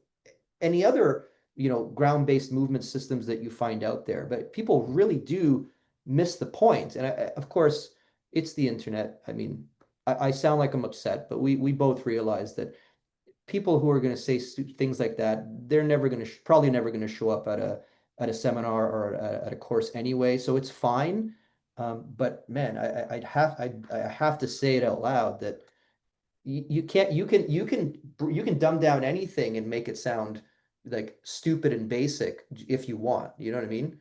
any other, ground-based movement systems that you find out there. But people really do miss the point. And of course, it's the internet. I mean, I sound like I'm upset, but we both realize that people who are going to say things like that, they're never going to probably never going to show up at a seminar or at a course anyway. So it's fine. But man, I have to say it out loud that you can't you can dumb down anything and make it sound like stupid and basic if you want. You know what I mean?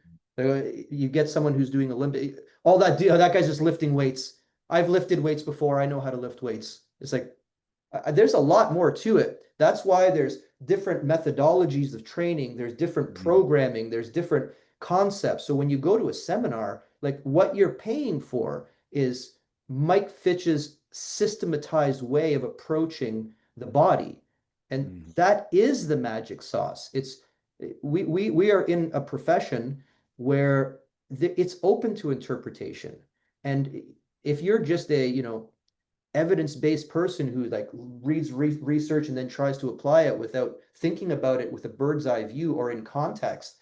You get someone who's doing Olympic, all that that guy's just lifting weights. I've lifted weights before. I know how to lift weights. It's like there's a lot more to it. That's why there's different methodologies of training. There's different programming. There's different concepts. So when you go to a seminar, like what you're paying for is Mike Fitch's systematized way of approaching the body. And Hmm. that is the magic sauce. We are in a profession where it's open to interpretation. And if you're just a, evidence-based person who like reads research and then tries to apply it without thinking about it with a bird's eye view or in context,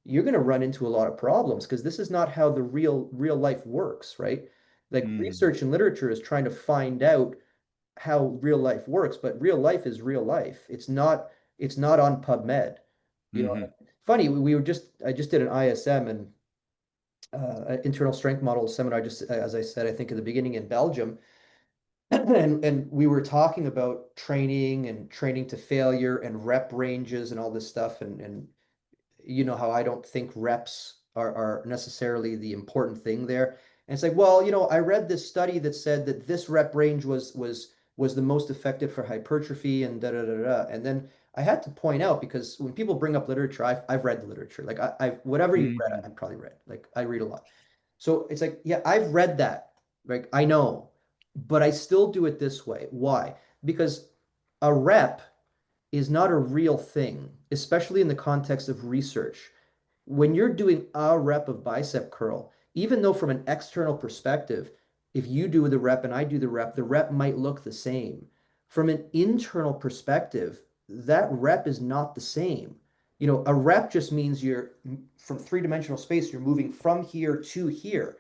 you're going to run into a lot of problems because this is not how the real life works, right? Like Hmm. research and literature is trying to find out how real life works, but real life is real life. It's not on PubMed. You know, Hmm. funny, I just did an ISM and internal strength model seminar, just as I said, I think at the beginning in Belgium. And we were talking about training and training to failure and rep ranges and all this stuff. And you know how I don't think reps are necessarily the important thing there. And it's like, well, I read this study that said that this rep range was the most effective for hypertrophy and da da da da. And then I had to point out because when people bring up literature, I've read the literature. Like I've whatever you've read, Hmm. I've probably read. Like I read a lot. So it's like, yeah, I've read that. Like I know, but I still do it this way. Why? Because a rep is not a real thing, especially in the context of research. When you're doing a rep of bicep curl, even though from an external perspective, if you do the rep and I do the rep might look the same. From an internal perspective, that rep is not the same. A rep just means you're from three-dimensional space, you're moving from here to here,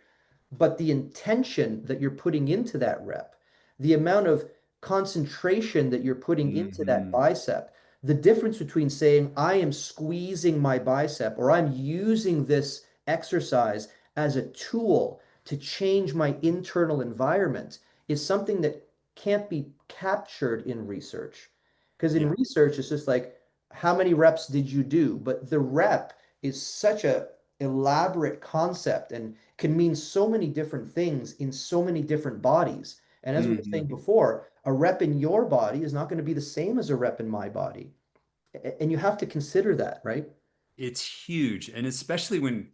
but the intention that you're putting into that rep, the amount of concentration that you're putting into that Hmm. bicep, the difference between saying, I am squeezing my bicep or I'm using this exercise as a tool to change my internal environment is something that can't be captured in research. Because in Yeah. research, it's just like, how many reps did you do? But the rep is such a elaborate concept and can mean so many different things in so many different bodies. And as we were saying Hmm. before, a rep in your body is not going to be the same as a rep in my body. And you have to consider that, right? It's huge. And especially when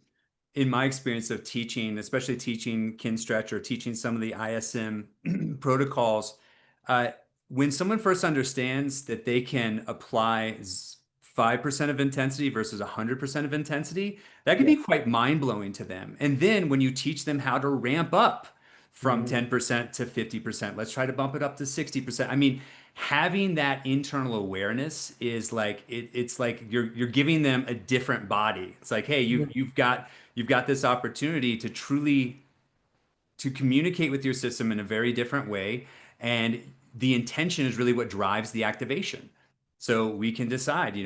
in my experience of teaching, especially teaching kin stretch or teaching some of the ISM protocols, uh, when someone first understands that they can apply 5% of intensity versus 100% of intensity, that can Yeah. be quite mind-blowing to them. And then when you teach them how to ramp up from Mhm. 10% to 50%, let's try to bump it up to 60%. I mean, having that internal awareness is like it's like you're giving them a different body. It's like, hey, Mhm. you've got this opportunity to truly to communicate with your system in a very different way. And the intention is really what drives the activation. So we can decide,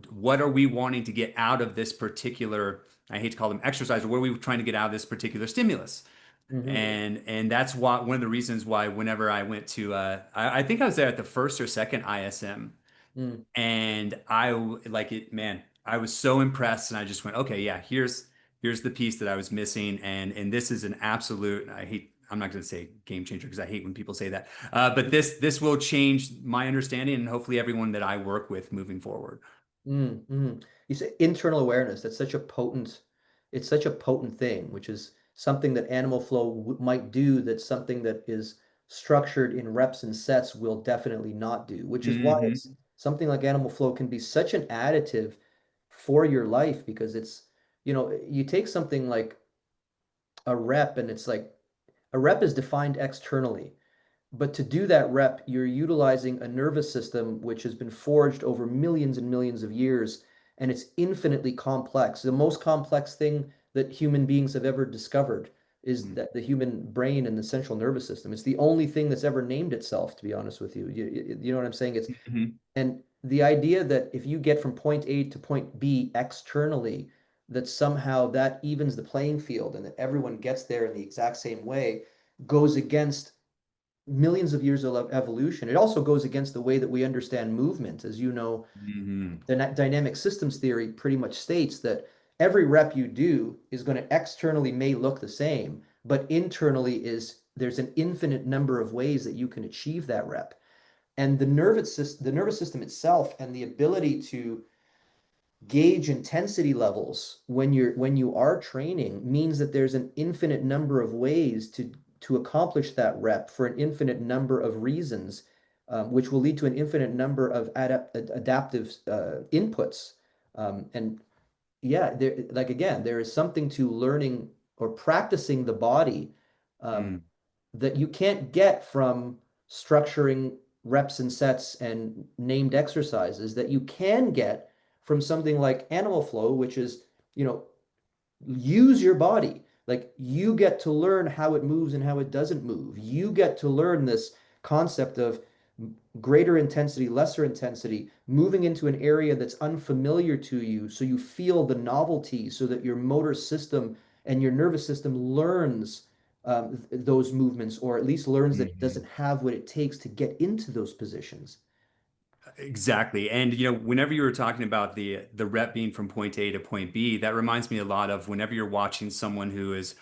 what are we wanting to get out of this particular, I hate to call them exercise, or what are we trying to get out of this particular stimulus? Mhm. And that's why one of the reasons why whenever I went to I think I was there at the first or second ISM, Mm. and like it, man, I was so impressed, and I just went, okay, yeah, here's the piece that I was missing, and this is an absolute. I'm not going to say game changer because I hate when people say that, but this will change my understanding and hopefully everyone that I work with moving forward. Mm, mm. You say internal awareness. It's such a potent thing, which is something that animal flow might do. That's something that is structured in reps and sets will definitely not do, which is why Hmm. it's something like animal flow can be such an additive for your life because you take something like a rep and it's like a rep is defined externally. But to do that rep, you're utilizing a nervous system which has been forged over millions and millions of years, and it's infinitely complex. The most complex thing that human beings have ever discovered is that the human brain and the central nervous system. It's the only thing that's ever named itself, to be honest with you. You know what I'm saying? Hmm. And the idea that if you get from point A to point B externally, that somehow that evens the playing field and that everyone gets there in the exact same way goes against millions of years of evolution. It also goes against the way that we understand movement. As you know, Hmm. the dynamic systems theory pretty much states that every rep you do is going to externally may look the same, but internally is there's an infinite number of ways that you can achieve that rep. And the nervous system itself and the ability to gauge intensity levels when you are training means that there's an infinite number of ways to accomplish that rep for an infinite number of reasons, which will lead to an infinite number of adaptive inputs. And yeah, like again, there is something to learning or practicing the body um, Mm. that you can't get from structuring reps and sets and named exercises that you can get from something like animal flow, which is, you know, use your body. Like you get to learn how it moves and how it doesn't move. You get to learn this concept of greater intensity, lesser intensity, moving into an area that's unfamiliar to you. So you feel the novelty so that your motor system and your nervous system learns those movements, or at least learns that it Mhm. doesn't have what it takes to get into those positions. Exactly. And whenever you were talking about the rep being from point A to point B, that reminds me a lot of whenever you're watching someone who is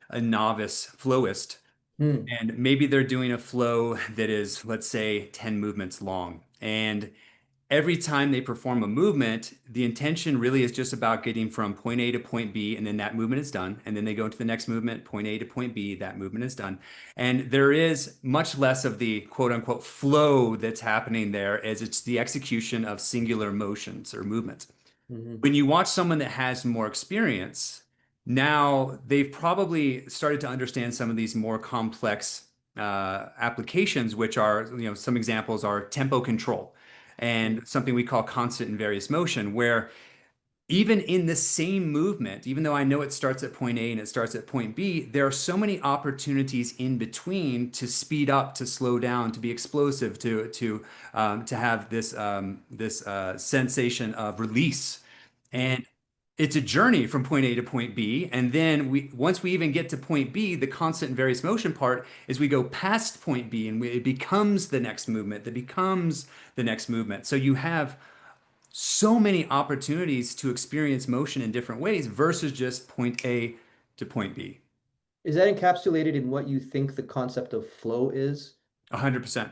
a novice flowist, Hmm. and maybe they're doing a flow that is, let's say, 10 movements long. And every time they perform a movement, the intention really is just about getting from point A to point B, and then that movement is done. And then they go into the next movement, point A to point B, that movement is done. And there is much less of the quote unquote flow that's happening there as it's the execution of singular motions or movements. Hmm. When you watch someone that has more experience, now they've probably started to understand some of these more complex applications, which are, some examples are tempo control and something we call constant and various motion, where even in the same movement, even though I know it starts at point A and it starts at point B, there are so many opportunities in between to speed up, to slow down, to be explosive, to have this sensation of release. Hmm. And it's a journey from point A to point B. And then once we even get to point B, the constant and various motion part is we go past point B and it becomes the next movement that becomes the next movement. So you have so many opportunities to experience motion in different ways versus just point A to point B. Is that encapsulated in what you think the concept of flow is? 100%.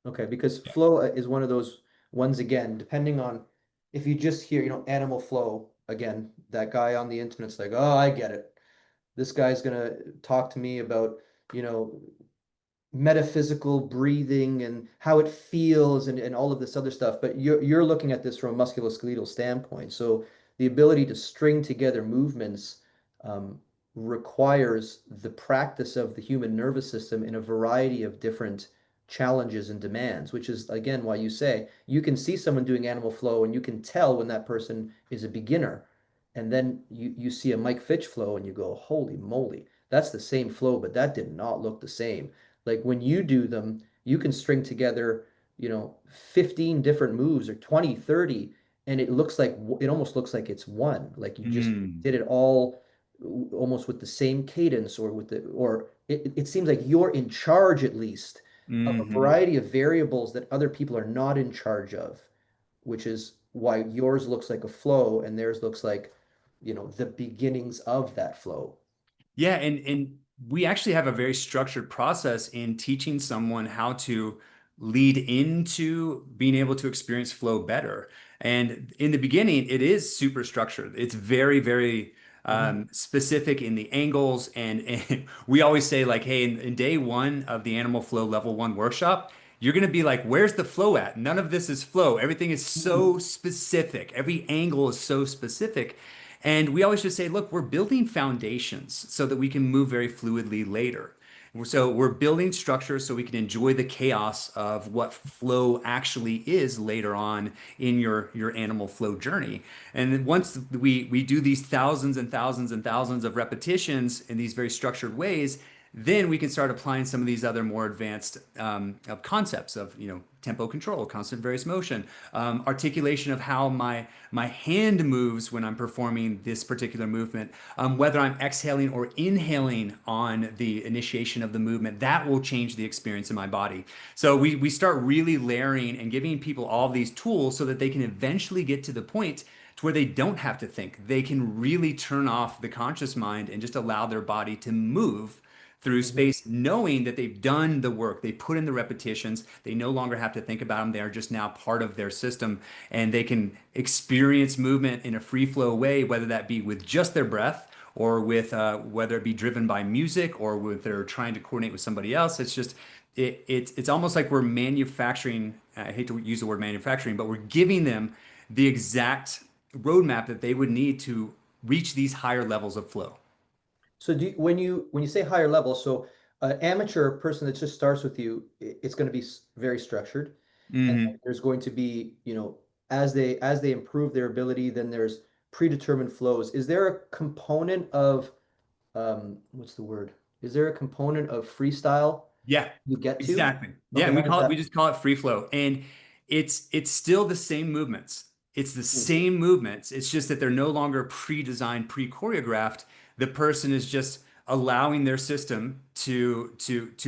Okay, because flow is one of those ones again, depending on if you just hear, animal flow, again, that guy on the internet's like, oh, I get it. this guy's gonna talk to me about, you know, metaphysical breathing and how it feels and all of this other stuff. But you're looking at this from a musculoskeletal standpoint. So the ability to string together movements um, requires the practice of the human nervous system in a variety of different challenges and demands, which is again why you say you can see someone doing animal flow and you can tell when that person is a beginner. And then you see a Mike Fitch flow and you go, holy moly, that's the same flow, but that did not look the same. Like when you do them, you can string together, 15 different moves or 20, 30, and it almost looks like it's one. Like you just Mm, did it all almost with the same cadence or it seems like you're in charge at least of a hmm. variety of variables that other people are not in charge of, which is why yours looks like a flow and theirs looks like, the beginnings of that flow. Yeah, and we actually have a very structured process in teaching someone how to lead into being able to experience flow better. And in the beginning, it is super structured. It's very, very Mhm. specific in the angles. And we always say, like, hey, in day one of the Animal Flow Level 1 workshop, you're going to be like, where's the flow at? None of this is flow. Everything is so specific. Every angle is so specific. And we always just say, look, we're building foundations so that we can move very fluidly later. So we're building structure so we can enjoy the chaos of what flow actually is later on in your animal flow journey. And then once we do these thousands and thousands and thousands of repetitions in these very structured ways, then we can start applying some of these other more advanced of concepts of tempo control, constant various motion, articulation of how my hand moves when I'm performing this particular movement, whether I'm exhaling or inhaling on the initiation of the movement. That will change the experience in my body. So we start really layering and giving people all these tools so that they can eventually get to the point to where they don't have to think. They can really turn off the conscious mind and just allow their body to move through Mhm. space, knowing that they've done the work, they put in the repetitions, they no longer have to think about them. They are just now part of their system, and they can experience movement in a free flow way, whether that be with just their breath or with whether it be driven by music or with they're trying to coordinate with somebody else. It's just it's almost like we're manufacturing. I hate to use the word manufacturing, but we're giving them the exact roadmap that they would need to reach these higher levels of flow. So when you say higher level, so an amateur person that just starts with you, it's going to be very structured, and then Hmm. there's going to be, as they improve their ability, then there's predetermined flows. Is there a component of what's the word? Is there a component of freestyle Yeah, you get to? exactly. Yeah, Okay, how does we that? just call it free flow. And it's still the same movements. It's the Hmm. same movements. It's just that they're no longer pre-designed, pre-choreographed. The person is just allowing their system to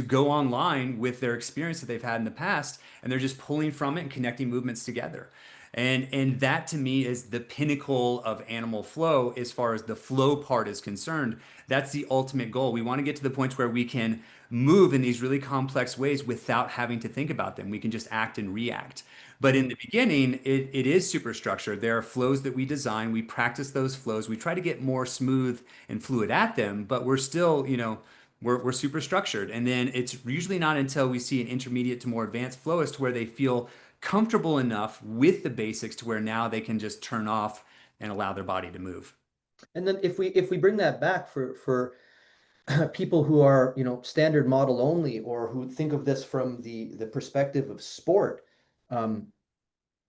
go online with their experience that they've had in the past, and they're just pulling from it and connecting movements together. And that to me is the pinnacle of animal flow as far as the flow part is concerned. That's the ultimate goal. We want to get to the point where we can move in these really complex ways without having to think about them. We can just act and react. But in Hmm. the beginning, it is super structured. There are flows that we design. We practice those flows. We try to get more smooth and fluid at them, but we're still, we're super structured. And then it's usually not until we see an intermediate to more advanced flow as to where they feel comfortable enough with the basics to where now they can just turn off and allow their body to move. And then if we bring that back for people who are, standard model only or who think of this from the perspective of sport, um,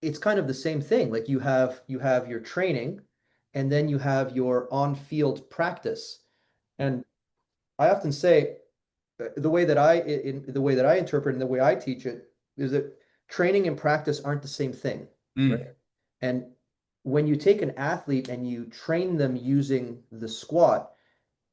it's kind of the same thing. Like you have your training and then you have your on-field practice. And I often say the way that I interpret and the way I teach it is that training and practice aren't the same thing, right? Mm, And when you take an athlete and you train them using the squat,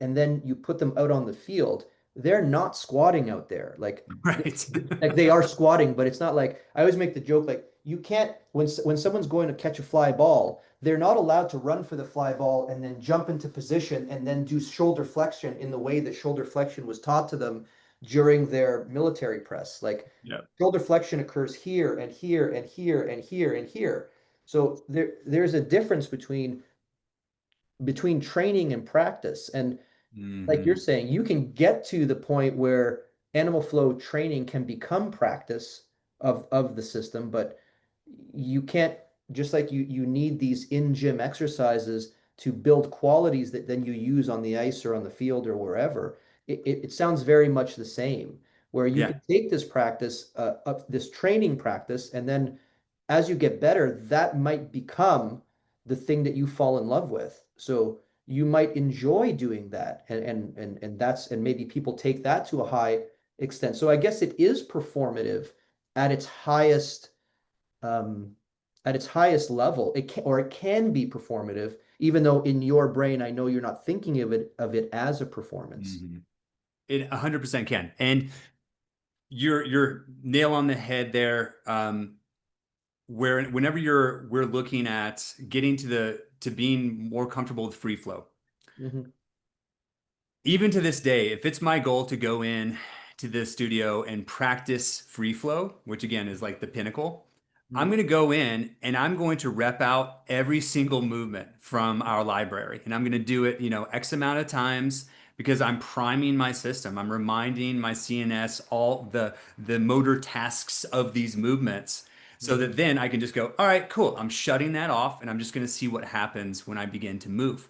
and then you put them out on the field, they're not squatting out there. right. Like they are squatting, but it's not like I always make the joke like you can't when someone's going to catch a fly ball, they're not allowed to run for the fly ball and then jump into position and then do shoulder flexion in the way that shoulder flexion was taught to them during their military press. Like Yeah. shoulder flexion occurs here and here and here and here and here. So there's a difference between training and practice. And like you're Hmm. saying, you can get to the point where animal flow training can become practice of the system, but you can't, just like you need these in-gym exercises to build qualities that then you use on the ice or on the field or wherever. It sounds very much the same, where you Yeah. can take this practice, of this training practice, and then as you get better, that might become the thing that you fall in love with. So you might enjoy doing that, and that's, and maybe people take that to a high extent. So I guess it is performative at its highest, um at its highest level. It can, or it can be performative, even though in your brain I know you're not thinking of it as a performance. Hmm. It 100% can. And you're nail on the head there. Where whenever we're looking at getting to being more comfortable with free flow, Hmm. even to this day, if it's my goal to go in to the studio and practice free flow, which again is like the pinnacle, I'm Hmm. going to go in and I'm going to rep out every single movement from our library. And I'm going to do it, X amount of times because I'm priming my system. I'm reminding my CNS all the motor tasks of these movements so Hmm. that then I can just go, all right, cool. I'm shutting that off and I'm just going to see what happens when I begin to move.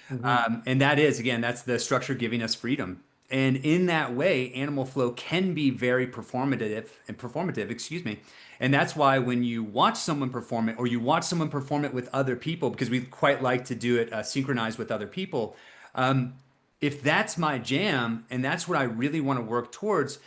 Hmm. And that is, again, that's the structure giving us freedom. And in that way, animal flow can be very performative, excuse me. And that's why when you watch someone perform it, or you watch someone perform it with other people, because we quite like to do it synchronized with other people. Um, if that's my jam and that's what I really want to work towards,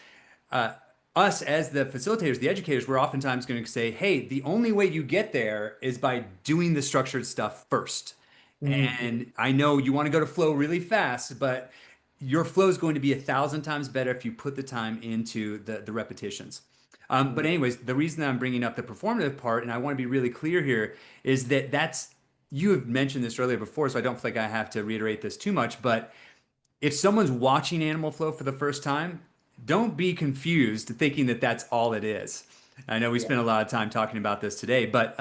uh, us as the facilitators, the educators, we're oftentimes going to say, hey, the only way you get there is by doing the structured stuff first. Hmm. And I know you want to go to flow really fast, but your flow is going to be 1,000 times better if you put the time into the repetitions. But anyways, the reason that I'm bringing up the performative part, and I want to be really clear here, is that you have mentioned this earlier before, so I don't feel like I have to reiterate this too much, but if someone's watching animal flow for the first time, don't be confused thinking that that's all it is. I know we Yeah. spent a lot of time talking about this today, but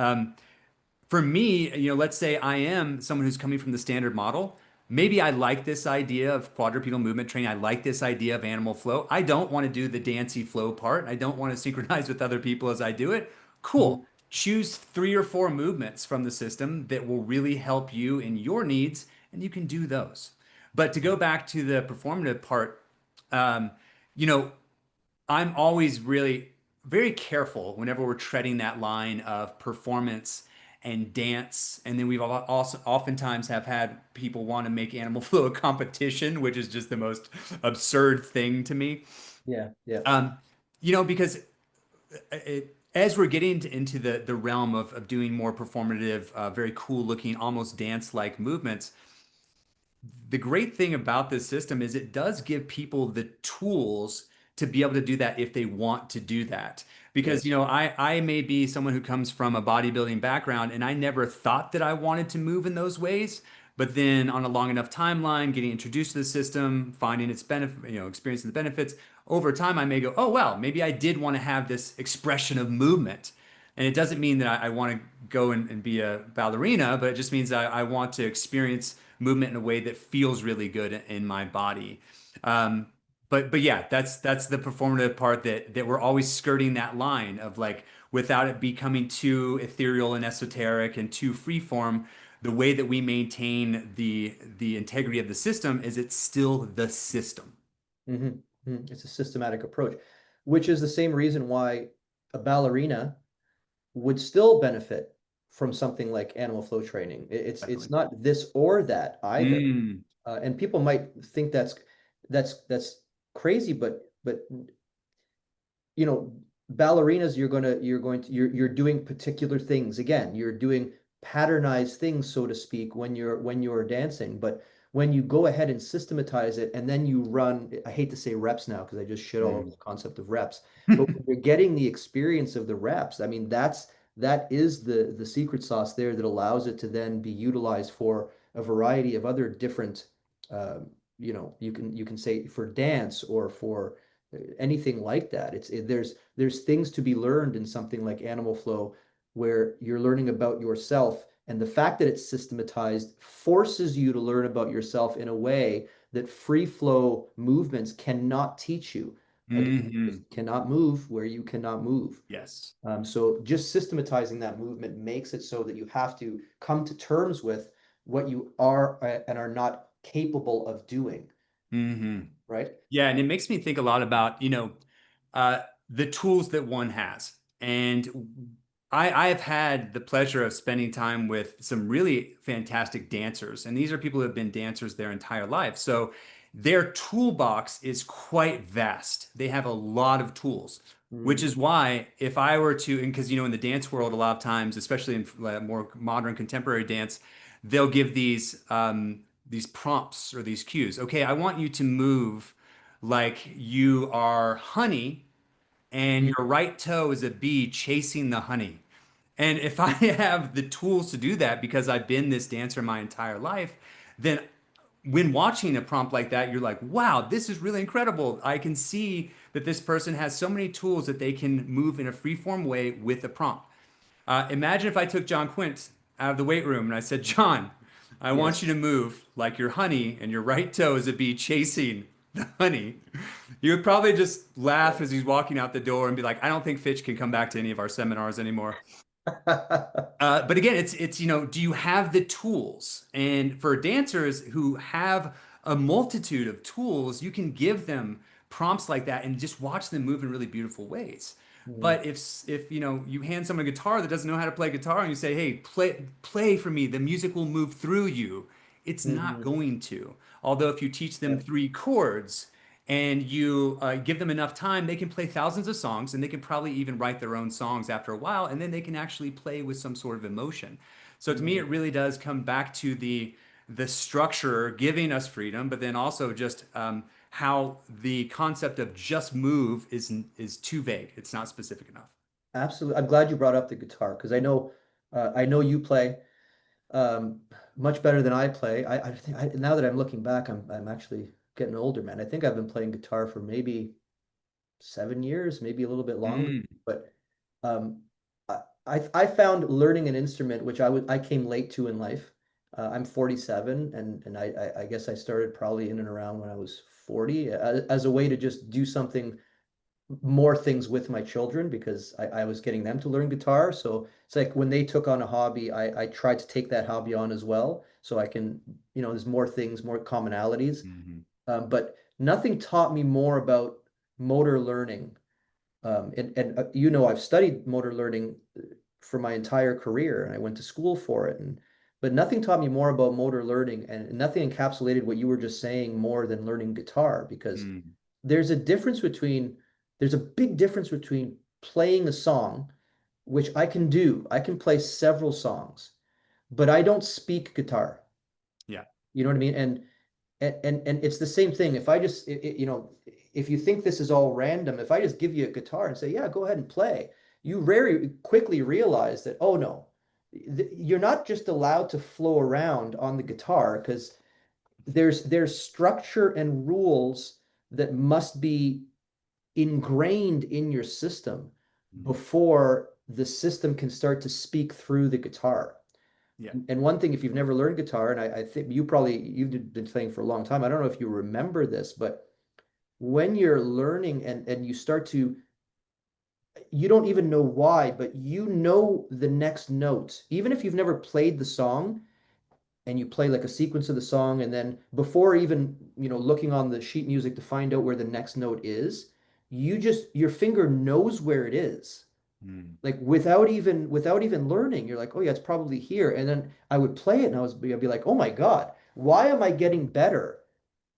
for me, let's say I am someone who's coming from the standard model. Maybe I like this idea of quadrupedal movement training. I like this idea of animal flow. I don't want to do the dancy flow part. I don't want to synchronize with other people as I do it. Mhm. Cool. Choose 3 or 4 movements from the system that will really help you in your needs, and you can do those. But to go back to the performative part, um, you know, I'm always really very careful whenever we're treading that line of performance and dance. And then we've also oftentimes have had people want to make animal flow a competition, which is just the most absurd thing to me. Yeah. Yeah. Um, because as we're getting into the realm of doing more performative, very cool looking, almost dance like movements, the great thing about this system is it does give people the tools to be able to do that if they want to do that. Yeah. Because, I may be someone who comes from a bodybuilding background and I never thought that I wanted to move in those ways. But then on a long enough timeline, getting introduced to the system, finding its benefit, experiencing the benefits, over time I may go, oh, wow, maybe I did want to have this expression of movement. And it doesn't mean that I want to go and be a ballerina, but it just means I want to experience movement in a way that feels really good in my body. Um, but yeah, that's the performative part that we're always skirting that line of like without it becoming too ethereal and esoteric and too freeform. The way that we maintain the integrity of the system is it's still the system. Hmm. Hmm. It's a systematic approach, which is the same reason why a ballerina would still benefit from something like animal flow training. It's Definitely. not this or that either. Mm, And people might think that's crazy, but you know, ballerinas, you're doing particular things. Again, you're doing patternized things, so to speak, when you're dancing. But when you go ahead and systematize it, and then you run, I hate to say reps now because I just shit all over mm. the concept of reps, but when you're getting the experience of the reps, I mean, that is the secret sauce there that allows it to then be utilized for a variety of other different, you can say for dance or for anything like that. There's things to be learned in something like animal flow where you're learning about yourself, and the fact that it's systematized forces you to learn about yourself in a way that free flow movements cannot teach you. Again, you Hmm. just cannot move where you cannot move. Yes. So just systematizing that movement makes it so that you have to come to terms with what you are and are not capable of doing, Hmm. right? Yeah, and it makes me think a lot about, uh, the tools that one has. And I have had the pleasure of spending time with some really fantastic dancers. And these are people who have been dancers their entire life. So their toolbox is quite vast. They have a lot of tools, which Mm, is why if I were to, and because, in the dance world, a lot of times, especially in more modern contemporary dance, they'll give these prompts or these cues. Okay, I want you to move like you are honey and mm, your right toe is a bee chasing the honey. And if I have the tools to do that because I've been this dancer my entire life, then when watching a prompt like that, you're like, wow, this is really incredible. I can see that this person has so many tools that they can move in a free-form way with a prompt. Imagine if I took John Quint out of the weight room and I said, John, I want you yes. to move like your honey and your right toe is a bee chasing the honey. He would probably just laugh as he's walking out the door and be like, I don't think Fitch can come back to any of our seminars anymore. But again, it's do you have the tools? And for dancers who have a multitude of tools, you can give them prompts like that and just watch them move in really beautiful ways. Mm, But if you hand someone a guitar that doesn't know how to play guitar and you say, "Hey, play for me," the music will move through you. It's not mhm, going to. Although if you teach them yeah. three chords and you give them enough time, they can play thousands of songs and they can probably even write their own songs after a while, and then they can actually play with some sort of emotion. So to me, Mm. it really does come back to the structure giving us freedom, but then also just how the concept of just move is too vague. It's not specific enough. Absolutely. I'm glad you brought up the guitar because I know you play um, much better than I play. I think now that I'm looking back, I'm actually getting older, man. I think I've been playing guitar for maybe 7 years, maybe a little bit longer. Mm, But um, I found learning an instrument, which I came late to in life. I'm 47, and I guess I started probably in and around when I was 40 as a way to just do something more things with my children because I was getting them to learn guitar. So it's like when they took on a hobby, I tried to take that hobby on as well. So I can, there's more things, more commonalities. mhm, But nothing taught me more about motor learning. And I've studied motor learning for my entire career and I went to school for it. But nothing taught me more about motor learning and nothing encapsulated what you were just saying more than learning guitar because mm, there's a difference between there's a big difference between playing a song, which I can do. I can play several songs, but I don't speak guitar. yeah. You know what I mean? And it's the same thing. If I just if you think this is all random, if I just give you a guitar and say, "Yeah, go ahead and play," you very quickly realize that, oh no, you're not just allowed to flow around on the guitar because there's structure and rules that must be ingrained in your system Mhm. before the system can start to speak through the guitar. Yeah. And one thing, if you've never learned guitar, and I think you've been playing for a long time, I don't know if you remember this, but when you're learning and you start to, you don't even know why, but you know the next note, even if you've never played the song, and you play like a sequence of the song and then before even looking on the sheet music to find out where the next note is, your finger knows where it is, Mm, like without even learning. You're like, oh yeah, it's probably here. And then I would play it and I'd be like, oh my God, why am I getting better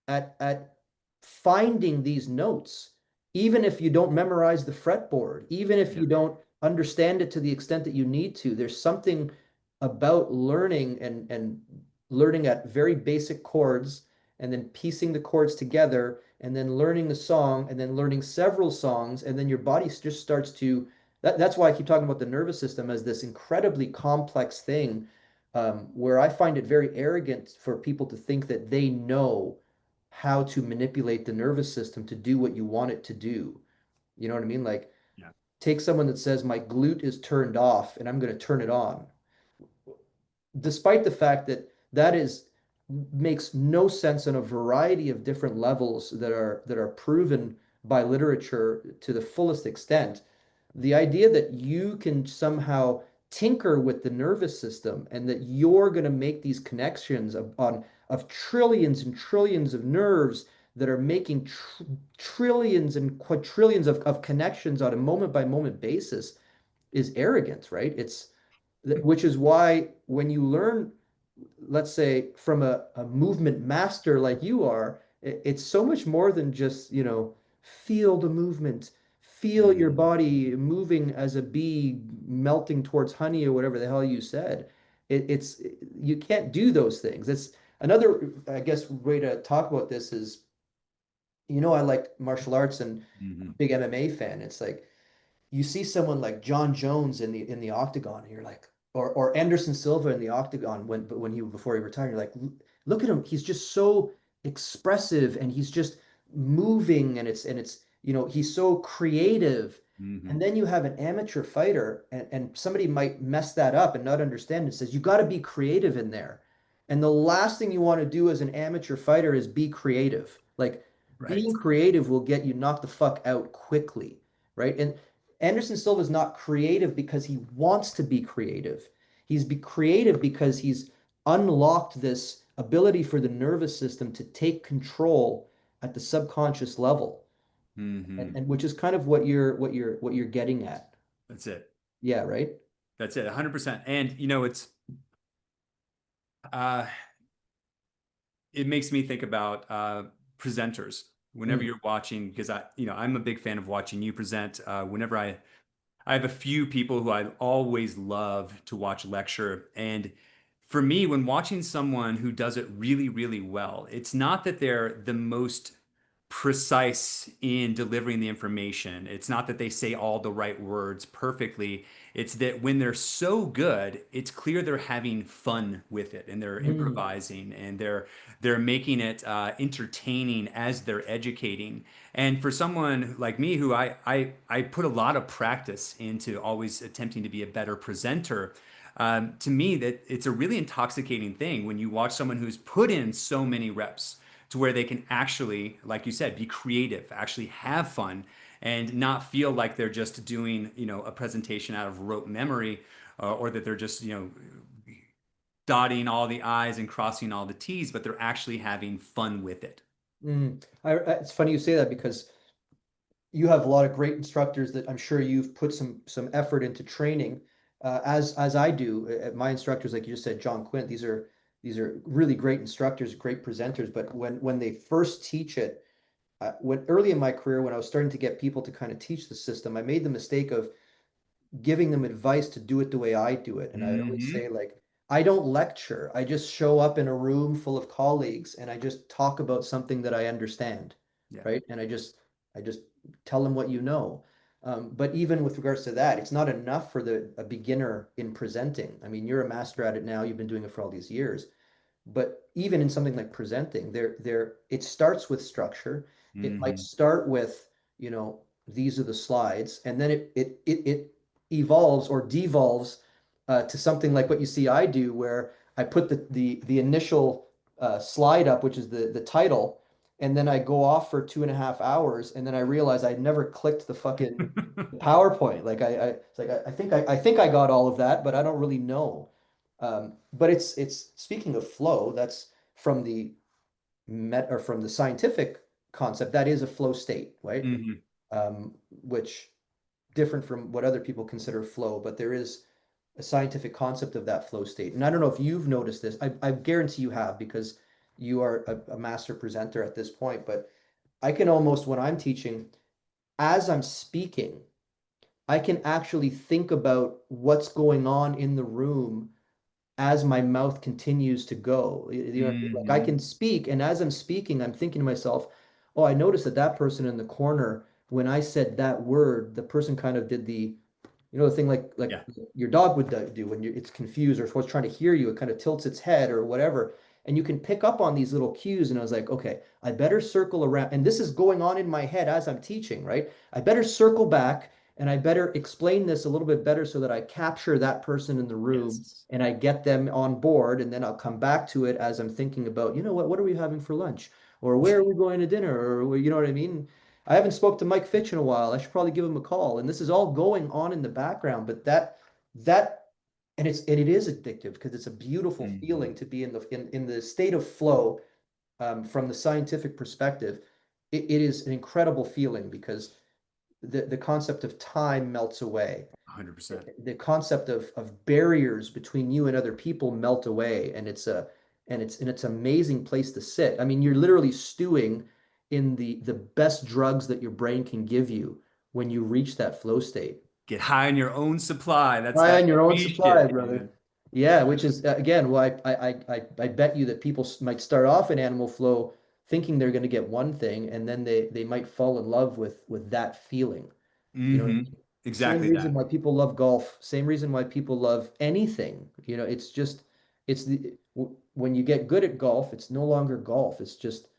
at finding these notes, even if you don't memorize the fretboard, even if yeah. you don't understand it to the extent that you need to. There's something about learning and learning at very basic chords and then piecing the chords together and then learning the song and then learning several songs and then your body just starts to that's why I keep talking about the nervous system as this incredibly complex thing, where I find it very arrogant for people to think that they know how to manipulate the nervous system to do what you want it to do. You know what I mean? Like, Yeah. take someone that says, my glute is turned off and I'm going to turn it on, despite the fact that that is makes no sense on a variety of different levels that are proven by literature to the fullest extent. The idea that you can somehow tinker with the nervous system and that you're going to make these connections of trillions and trillions of nerves that are making trillions and quadrillions of connections on a moment by moment basis is arrogance, right? It's which is why when you learn, let's say, from a movement master like you are, it's so much more than just, feel the movement, feel your Mhm. body moving as a bee melting towards honey or whatever the hell you said. It's you can't do those things. It's another, I guess, way to talk about this is, I like martial arts and Mhm. big MMA fan. It's like you see someone like John Jones in the octagon, and you're like, or Anderson Silva in the octagon when he before he retired, you're like, look at him, he's just so expressive and he's just moving and it's he's so creative. And Mhm. then you have an amateur fighter and somebody might mess that up and not understand it, says you got to be creative in there. And the last thing you want to do as an amateur fighter is be creative. Like being Right. creative will get you knocked the fuck out quickly, right? And Anderson Silva is not creative because he wants to be creative. He's be creative because he's unlocked this ability for the nervous system to take control at the subconscious level, and, Mhm. and which is kind of what you're getting at. That's it. Yeah, right. That's it. 100%. And uh it makes me think about presenters whenever Mm, you're watching, because I'm a big fan of watching you present. Whenever I have a few people who I always love to watch lecture. And for me, when watching someone who does it really, really well, it's not that they're the most precise in delivering the information. It's not that they say all the right words perfectly. It's that when they're so good, it's clear they're having fun with it and they're mm, improvising and they're making it entertaining as they're educating. And for someone like me, who I put a lot of practice into always attempting to be a better presenter, to me that it's a really intoxicating thing when you watch someone who's put in so many reps to where they can actually, like you said, be creative, actually have fun, and not feel like they're just doing, a presentation out of rote memory, or that they're just, dotting all the I's and crossing all the T's, but they're actually having fun with it. It's funny you say that because you have a lot of great instructors that I'm sure you've put some effort into training, as I do. My instructors, like you just said, John Quint, these are really great instructors, great presenters. But when they first teach it, when early in my career, when I was starting to get people to kind of teach the system, I made the mistake of giving them advice to do it the way I do it. And I would always Hmm. say, like, I don't lecture. I just show up in a room full of colleagues and I just talk about something that I understand, Yeah. right? And I just tell them what you know. But even with regards to that, it's not enough for a beginner in presenting. I mean, you're a master at it now. You've been doing it for all these years. But even in something like presenting, it starts with structure. It might Hmm. start with, these are the slides, and then it evolves or devolves to something like what you see I do, where I put the initial slide up, which is the title, and then I go off for 2.5 hours, and then I realize I never clicked the fucking PowerPoint. Like it's like I think I got all of that, but I don't really know. But it's speaking of flow, that's from the from the scientific concept, that is a flow state, right? Hmm. Which different from what other people consider flow, but there is a scientific concept of that flow state. And I don't know if you've noticed this. I guarantee you have because you are a master presenter at this point, but I can almost, when I'm teaching, as I'm speaking, I can actually think about what's going on in the room as my mouth continues to go. You know what I mean? Like I Hmm. can speak, and as I'm speaking, I'm thinking to myself, "Oh, I noticed that that person in the corner, when I said that word, the person kind of did the thing like Yeah. your dog would do when it's confused or it's trying to hear you, it kind of tilts its head or whatever." And you can pick up on these little cues. And I was like, okay, I better circle around. And this is going on in my head as I'm teaching, right? I better circle back and I better explain this a little bit better so that I capture that person in the room Yes. and I get them on board, and then I'll come back to it as I'm thinking about, what are we having for lunch? Or where are we going to dinner? Or you know what I mean? I haven't spoke to Mike Fitch in a while. I should probably give him a call. And this is all going on in the background, but that and it is addictive because it's a beautiful Mhm. feeling to be in the state of flow, from the scientific perspective. It is an incredible feeling because the concept of time melts away. 100%. The concept of barriers between you and other people melt away, and it's an amazing place to sit. I mean, you're literally stewing in the best drugs that your brain can give you when you reach that flow state. Get high on your own supply. That's Rely that on your own me supply, shit, brother. man. Yeah, which is again why I bet you that people might start off in animal flow thinking they're going to get one thing, and then they might fall in love with that feeling. You know what I Hmm. mean? Same Exactly reason that. why people love golf, same reason why people love anything. It's just when you get good at golf, it's no longer golf. It's just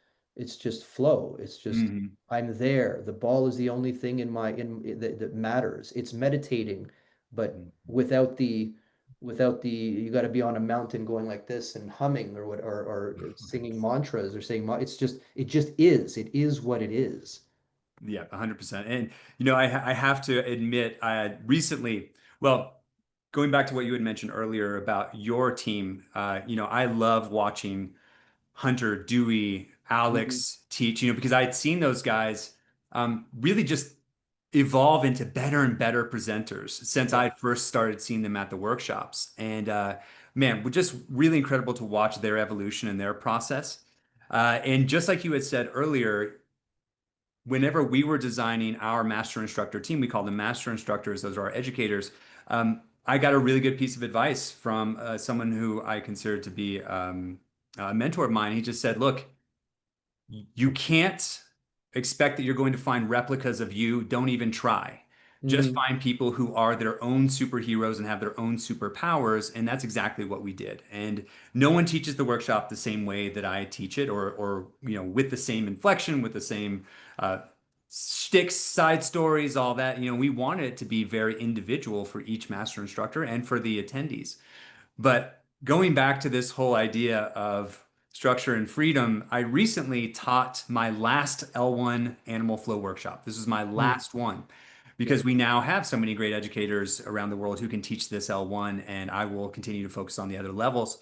flow. It's just Hmm. I'm there. The ball is the only thing that matters. It's meditating, but without the you got to be on a mountain going like this and humming or singing mantras or saying it just is. It is what it is. Yeah, 100%. And I have to admit, I had recently, well, going back to what you had mentioned earlier about your team, I love watching Hunter, Dewey, Mhm. Alex teach, because I had seen those guys really just evolve into better and better presenters since Yeah. I first started seeing them at the workshops. And man, just really incredible to watch their evolution and their process. And just like you had said earlier, whenever we were designing our master instructor team, we call them master instructors, those are our educators. I got a really good piece of advice from someone who I consider to be a mentor of mine. He just said, look, you can't expect that you're going to find replicas of you. Don't even try. Just Mhm. find people who are their own superheroes and have their own superpowers. And that's exactly what we did. And no one teaches the workshop the same way that I teach it, or with the same inflection, with the same uh, sticks, side stories, all that. We wanted it to be very individual for each master instructor and for the attendees. But going back to this whole idea of structure and freedom, I recently taught my last L1 animal flow workshop. This is my Mhm. last one Yeah. because we now have so many great educators around the world who can teach this L1, and I will continue to focus on the other levels.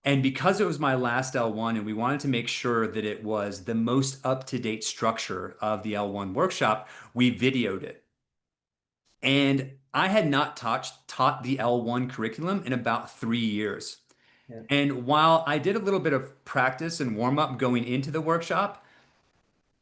And because it was my last L1 and we wanted to make sure that it was the most up-to-date structure of the L1 workshop, we videoed it. And I had not taught the L1 curriculum in about 3 years. Yeah. And while I did a little bit of practice and warm up going into the workshop,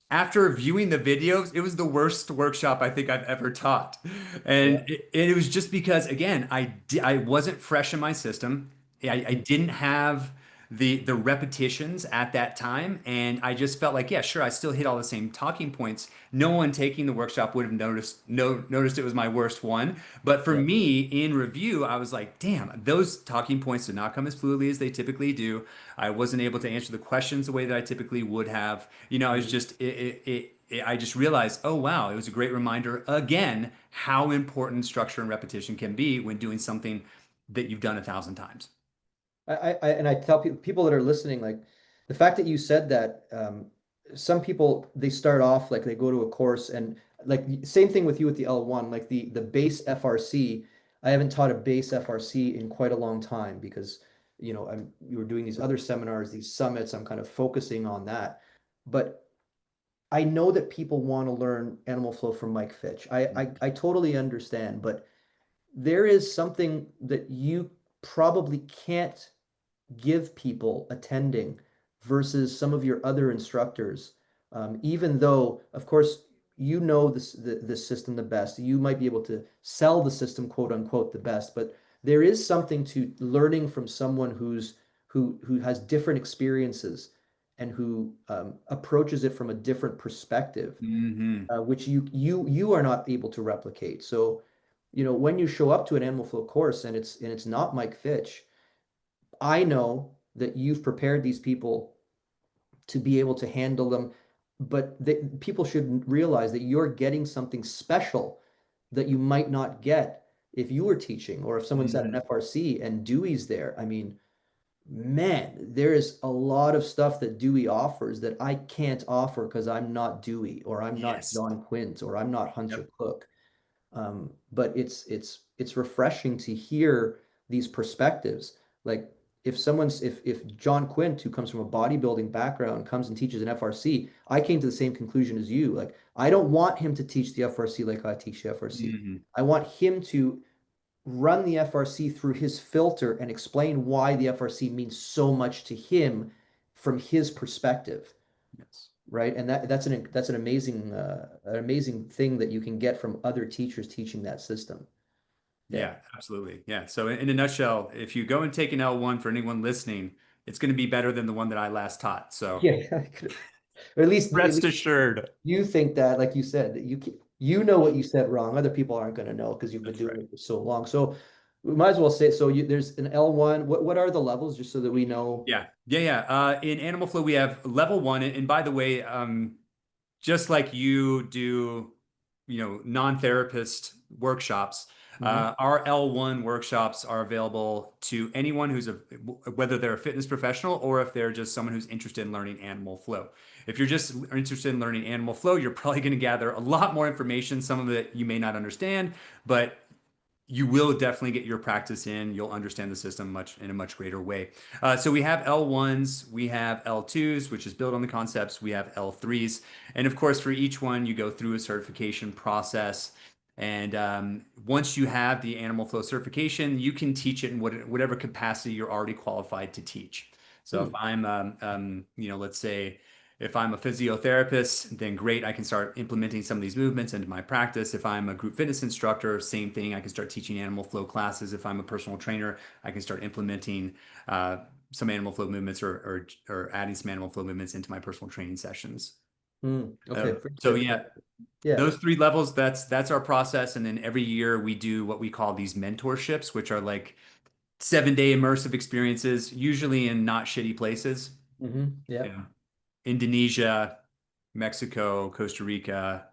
after viewing the videos, it was the worst workshop I think I've ever taught. And Yeah. it was just because, again, I wasn't fresh in my system. I Mhm. didn't have the repetitions at that time. And I just felt like, yeah, sure, I still hit all the same talking points. No one taking the workshop would have noticed it was my worst one. But for Yeah. me, in review, I was like, damn, those talking points did not come as fluidly as they typically do. I wasn't able to answer the questions the way that I typically would have. I was Mhm. just I just realized, oh wow, it was a great reminder again how important structure and repetition can be when doing something that you've done 1,000 times. And I tell people that are listening, like the fact that you said that, some people they start off like they go to a course and like same thing with you with the L1, like the base FRC. I haven't taught a base FRC in quite a long time because you were doing these other seminars, these summits. I'm kind of focusing on that, but I know that people want to learn animal flow from Mike Fitch. I totally understand, but there is something that you probably can't give people attending versus some of your other instructors. Even though, of course, the system the best, you might be able to sell the system, quote unquote, the best, but there is something to learning from someone who has different experiences and who approaches it from a different perspective, Hmm. which you are not able to replicate. So, when you show up to an animal flow course and it's not Mike Fitch, I know that you've prepared these people to be able to handle them, but people should realize that you're getting something special that you might not get if you were teaching, or if someone's at an Mhm. FRC and Dewey's there. I mean, man, there is a lot of stuff that Dewey offers that I can't offer because I'm not Dewey, or I'm not Yes. John Quint, or I'm not Hunter Yep. Cook. But it's refreshing to hear these perspectives. Like, if John Quint, who comes from a bodybuilding background, comes and teaches an FRC, I came to the same conclusion as you. Like, I don't want him to teach the FRC like I teach the FRC. Mhm. I want him to run the FRC through his filter and explain why the FRC means so much to him from his perspective, Yes. right? And that's an amazing thing that you can get from other teachers teaching that system. Yeah. Yeah, absolutely. Yeah. So in a nutshell, if you go and take an L1 for anyone listening, it's going to be better than the one that I last taught. So Yeah. Or at rest least assured. you think that, like you said, that you know what you said wrong. Other people aren't going to know because you've been That's doing right. it for so long. So we might as well say, so there's an L1. What are the levels, just so that we know? Yeah. Yeah. Yeah. In Animal Flow, we have level one. And by the way, just like you do, non-therapist workshops, Mhm. our L1 workshops are available to anyone whether they're a fitness professional or if they're just someone who's interested in learning animal flow. If you're just interested in learning animal flow, you're probably going to gather a lot more information. Some of it you may not understand, but you will definitely get your practice in. You'll understand the system in a much greater way. So we have L1s, we have L2s, which is built on the concepts. We have L3s, and of course, for each one, you go through a certification process. And once you have the animal flow certification, you can teach it in whatever capacity you're already qualified to teach. So if Hmm. I'm, let's say if I'm a physiotherapist, then great, I can start implementing some of these movements into my practice. If I'm a group fitness instructor, same thing, I can start teaching animal flow classes. If I'm a personal trainer, I can start implementing some animal flow movements or adding some animal flow movements into my personal training sessions. Okay. So yeah, Yeah. those three levels, that's our process. And then every year we do what we call these mentorships, which are like 7-day immersive experiences, usually in not shitty places. Yeah. Yeah. Indonesia, Mexico, Costa Rica.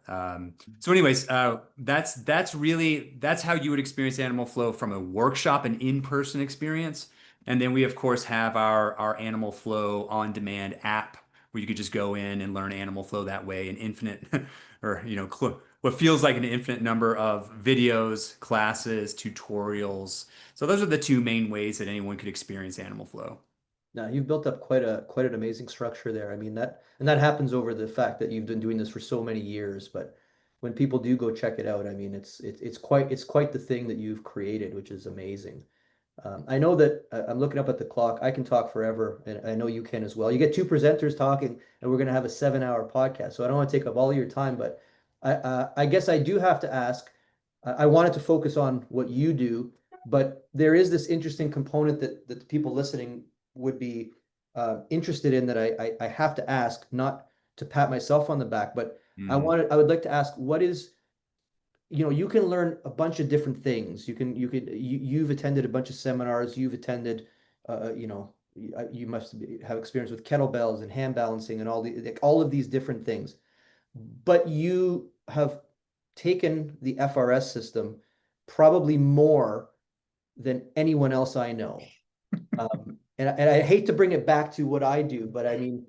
So anyways, that's how you would experience animal flow from a workshop, an in-person experience. And then we of course have our animal flow on demand app where you could just go in and learn animal flow that way, an infinite or what feels like an infinite number of videos, classes, tutorials. So those are the two main ways that anyone could experience animal flow. Now you've built up quite an amazing structure there. I mean, that happens over the fact that you've been doing this for so many years. But when people do go check it out, I mean, it's quite the thing that you've created, which is amazing. I know that I'm looking up at the clock. I can talk forever, and I know you can as well. You get two presenters talking, and we're going to have a 7-hour podcast. So I don't want to take up all of your time, but I guess I do have to ask. I wanted to focus on what you do, but there is this interesting component that the people listening would be interested in, that I have to ask, not to pat myself on the back, but Mhm. I would like to ask, what is, you can learn a bunch of different things. You've attended a bunch of seminars. You've attended, you must have experience with kettlebells and hand balancing and all of these different things. But you have taken the FRS system probably more than anyone else I know. And I hate to bring it back to what I do, but I mean,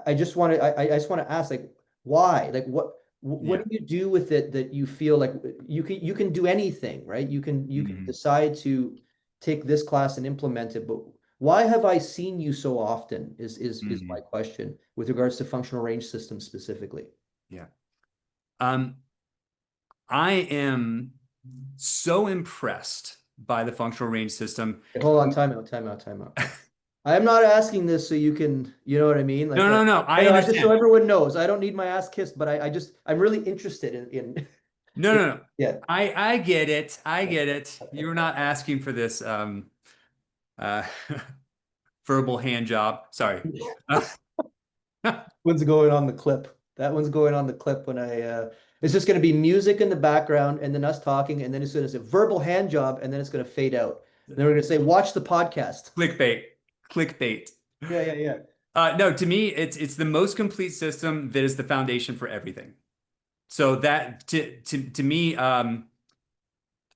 I just want to I just want to ask, like, why? Like, what Yeah. do you do with it that you feel like you can do anything, right? You can Mhm. decide to take this class and implement it, but why have I seen you so often is my Mhm. question with regards to functional range systems specifically. Yeah. Um, I am so impressed by the functional range system. Okay, hold on, time out. I am not asking this so you can, you know what I mean? Like, No, no, no. I I know, I just so understand. everyone knows, I don't need my ass kissed, but I'm really interested in, No, in no, no. yeah. I get it. I get it. You're not asking for this uh verbal hand job. Sorry. One's going on the clip. That one's going on the clip when it's just going to be music in the background and then us talking, and then it's going to say verbal hand job, and then it's going to fade out. And then we're going to say, watch the podcast. Clickbait. Clickbait. Yeah. No, to me, it's the most complete system that is the foundation for everything. So that to me,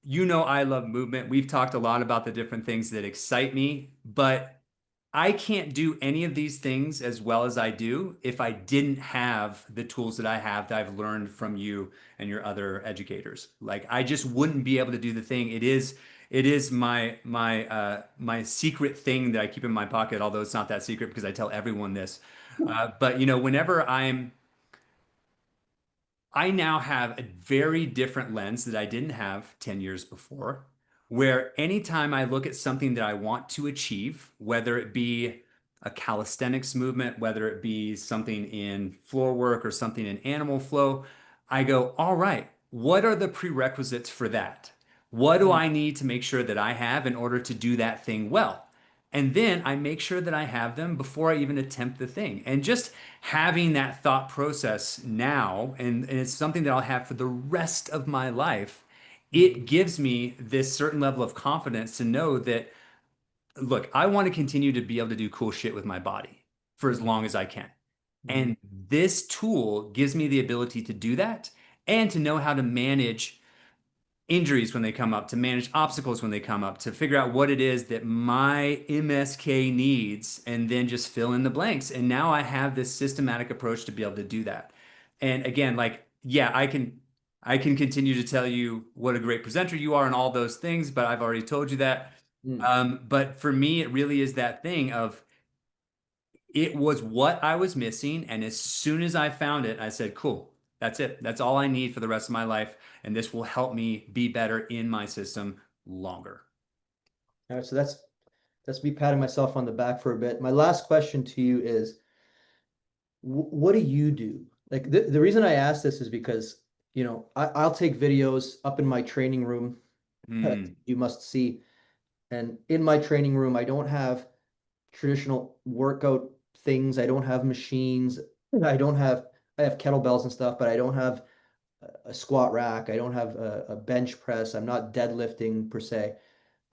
you know, I love movement. We've talked a lot about the different things that excite me, but I can't do any of these things as well as I do if I didn't have the tools that I have that I've learned from you and your other educators. Like I just wouldn't be able to do the thing. It is my secret thing that I keep in my pocket, although it's not that secret because I tell everyone this. But you know, whenever I now have a very different lens that I didn't have 10 years before, where anytime I look at something that I want to achieve, whether it be a calisthenics movement, whether it be something in floor work or something in animal flow, I go, all right, what are the prerequisites for that? What do I need to make sure that I have in order to do that thing well? And then I make sure that I have them before I even attempt the thing. And just having that thought process now, and it's something that I'll have for the rest of my life, it gives me this certain level of confidence to know that, look, I want to continue to be able to do cool shit with my body for as long as I can. Mhm. And this tool gives me the ability to do that and to know how to manage injuries when they come up, to manage obstacles when they come up, to figure out what it is that my MSK needs, and then just fill in the blanks. And now I have this systematic approach to be able to do that. And again, like, yeah, I can continue to tell you what a great presenter you are and all those things, but I've already told you that. Mm. But for me, it really is that thing of it was what I was missing. And as soon as I found it, I said, cool, that's it. That's all I need for the rest of my life. And this will help me be better in my system longer. All right, so that's me patting myself on the back for a bit. My last question to you is, what do you do? Like the reason I ask this is because, I'll take videos up in my training room. Mm, You must see. And in my training room, I don't have traditional workout things. I don't have machines. I have kettlebells and stuff, but I don't have a squat rack. I don't have a bench press. I'm not deadlifting per se.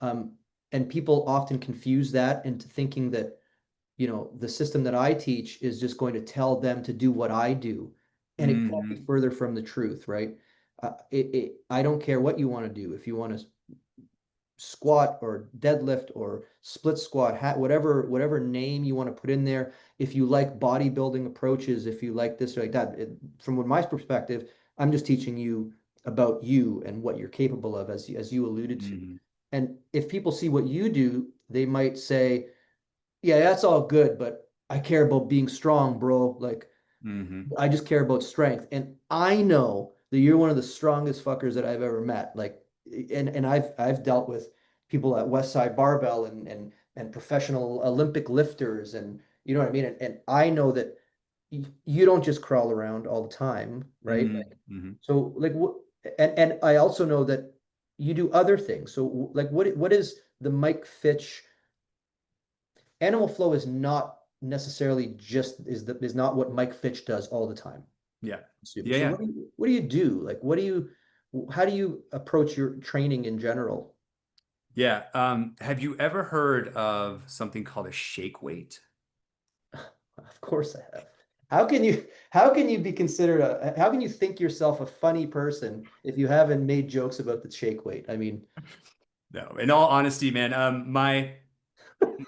Um, and people often confuse that into thinking that, the system that I teach is just going to tell them to do what I do. And it can't be mm, further from the truth, right? I don't care what you want to do. If you want to squat or deadlift or split squat, whatever name you want to put in there. If you like bodybuilding approaches, if you like this or like that, from my perspective, I'm just teaching you about you and what you're capable of, as you alluded to. mm, And if people see what you do, they might say, "Yeah, that's all good, but I care about being strong, bro. Like, mm, I just care about strength." And I know that you're one of the strongest fuckers that I've ever met. Like, and I've dealt with people at Westside Barbell and professional Olympic lifters, and you know what I mean. And I know that you don't just crawl around all the time, right? mm, Like, mm. so like what? And I also know that you do other things. So like, what is the Mike Fitch? Animal flow is not necessarily is not what Mike Fitch does all the time. Yeah. Assuming. Yeah. So Yeah. what do you do? Like how do you approach your training in general? Yeah. Have you ever heard of something called a shake weight? Of course I have. How can you be considered how can you think yourself a funny person if you haven't made jokes about the shake weight? I mean, No. In all honesty, man, my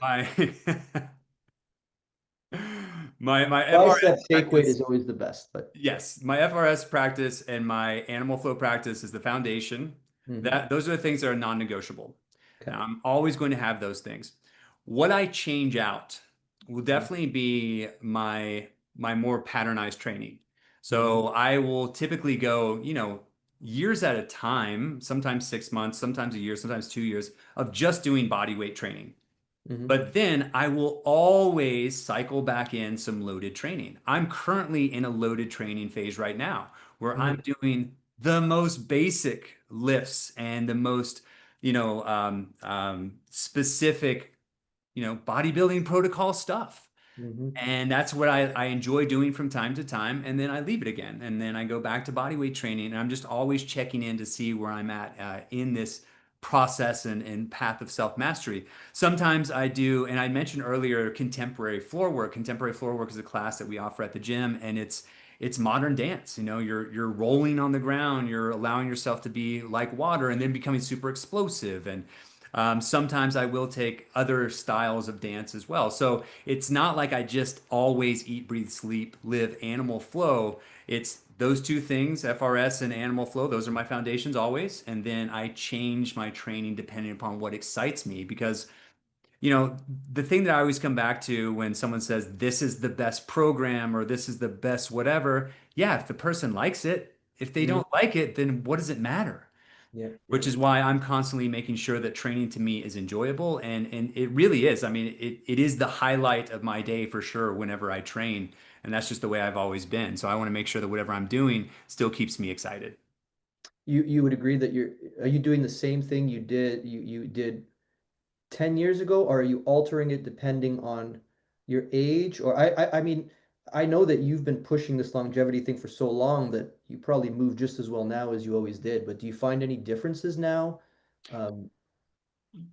my bicep FRS shake weight practice. is always the best, but Yes, my FRS practice and my animal flow practice is the foundation. mhm, That those are the things that are non-negotiable. okay. I'm always going to have those things. What I change out will definitely be my more patternized training. Mhm, So I will typically go, years at a time, sometimes 6 months, sometimes a year, sometimes 2 years of just doing body weight training. mhm, But then I will always cycle back in some loaded training. I'm currently in a loaded training phase right now where I'm mhm, doing the most basic lifts and the most, specific, bodybuilding protocol stuff. mhm, And that's what I enjoy doing from time to time. And then I leave it again. And then I go back to bodyweight training. And I'm just always checking in to see where I'm at in this process and path of self mastery. Sometimes I do, and I mentioned earlier contemporary floor work. Contemporary floor work is a class that we offer at the gym. And it's modern dance. You know, you're rolling on the ground, you're allowing yourself to be like water and then becoming super explosive. And sometimes I will take other styles of dance as well. So it's not like I just always eat, breathe, sleep, live animal flow. It's those two things, FRS and animal flow, those are my foundations always. And then I change my training depending upon what excites me because the thing that I always come back to when someone says this is the best program or this is the best whatever, yeah, if the person likes it, if they Mhm. don't like it, then what does it matter? Yeah, yeah. Which is why I'm constantly making sure that training to me is enjoyable and it really is. I mean, it is the highlight of my day for sure whenever I train, and that's just the way I've always been. So I want to make sure that whatever I'm doing still keeps me excited. You would agree that are you doing the same thing you did 10 years ago, or are you altering it depending on your age? Or I mean, I know that you've been pushing this longevity thing for so long that you probably move just as well now as you always did, but do you find any differences now? Um,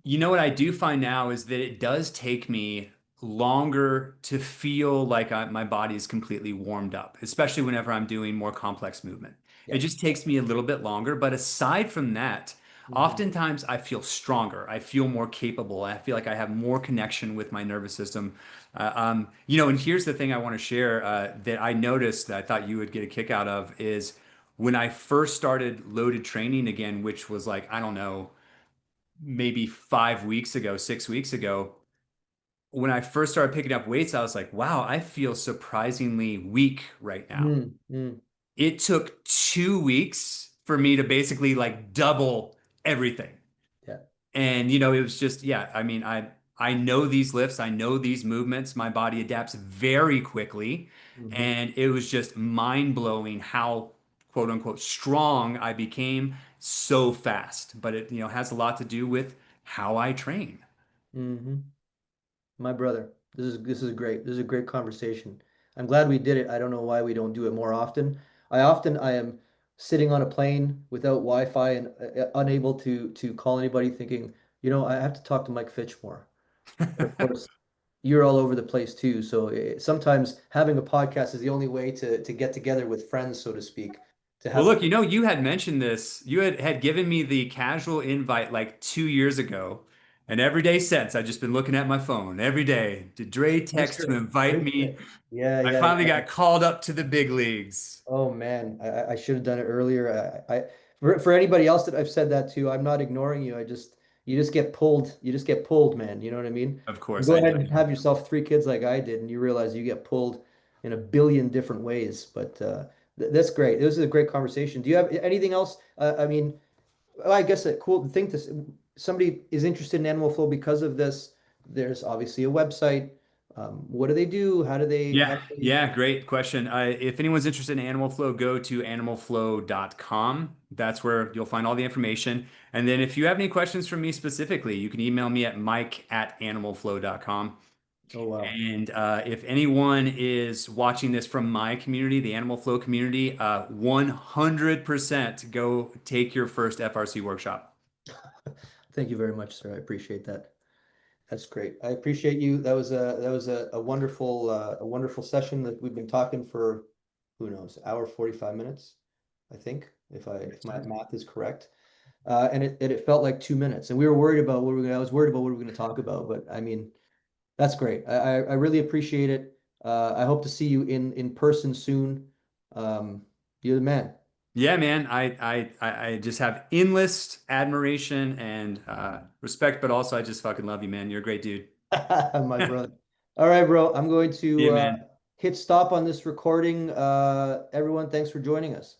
You know what I do find now is that it does take me longer to feel like my body is completely warmed up, especially whenever I'm doing more complex movement. It yeah. just takes me a little bit longer. But aside from that, Mhm. oftentimes I feel stronger. I feel more capable. I feel like I have more connection with my nervous system. And here's the thing I want to share that I noticed that I thought you would get a kick out of is when I first started loaded training again, which was like, I don't know maybe 5 weeks ago, 6 weeks ago, when I first started picking up weights, I was like, wow, I feel surprisingly weak right now. Mm, mm, It took 2 weeks for me to basically like double everything. yeah. And it was just, yeah, I mean, I know these lifts, I know these movements, my body adapts very quickly. Hmm. And it was just mind-blowing how quote unquote strong I became so fast. But it, has a lot to do with how I train. Hmm. My brother, this is great. This is a great conversation. I'm glad we did it. I don't know why we don't do it more often. I am sitting on a plane without Wi-Fi and unable to call anybody, thinking, I have to talk to Mike Fitch more. But of course, you're all over the place too. So sometimes having a podcast is the only way to get together with friends, so to speak, to Well, have a look, you had mentioned this. You had given me the casual invite like 2 years ago. And every day since, I've just been looking at my phone every day. Did Dre text to booster. invite Great me? fit. Yeah, I yeah, finally yeah. got called up to the big leagues. Oh man, I should have done it earlier. For anybody else that I've said that to, I'm not ignoring you. You just get pulled. You just get pulled, man. You know what I mean? Of You course, go I ahead do. and have yourself 3 kids like I did, and you realize you get pulled in a billion different ways. But that's great. This is a great conversation. Do you have anything else? I mean, well, I guess a cool thing somebody is interested in animal flow because of this. There's obviously a website. What do they do? How Yeah, do they? yeah, great question. If anyone's interested in animal flow, go to animalflow.com. That's where you'll find all the information. And then if you have any questions for me specifically, you can email me at mike@animalflow.com. Oh wow. And if anyone is watching this from my community, the Animal Flow community, 100% go take your first FRC workshop. Thank you very much, sir. I appreciate that. That's great. I appreciate you. That was a wonderful session that we've been talking for, who knows, hour 45 minutes, I think, if my math is correct. And it felt like 2 minutes. And we were worried about I was worried about what we were going to talk about, but I mean, that's great. I really appreciate it. I hope to see you in person soon. You're the man. Yeah, man, I just have endless admiration and respect, but also I just fucking love you, man. You're a great dude. My brother. All right, bro. I'm going Yeah, to man. hit stop on this recording. Everyone, thanks for joining us.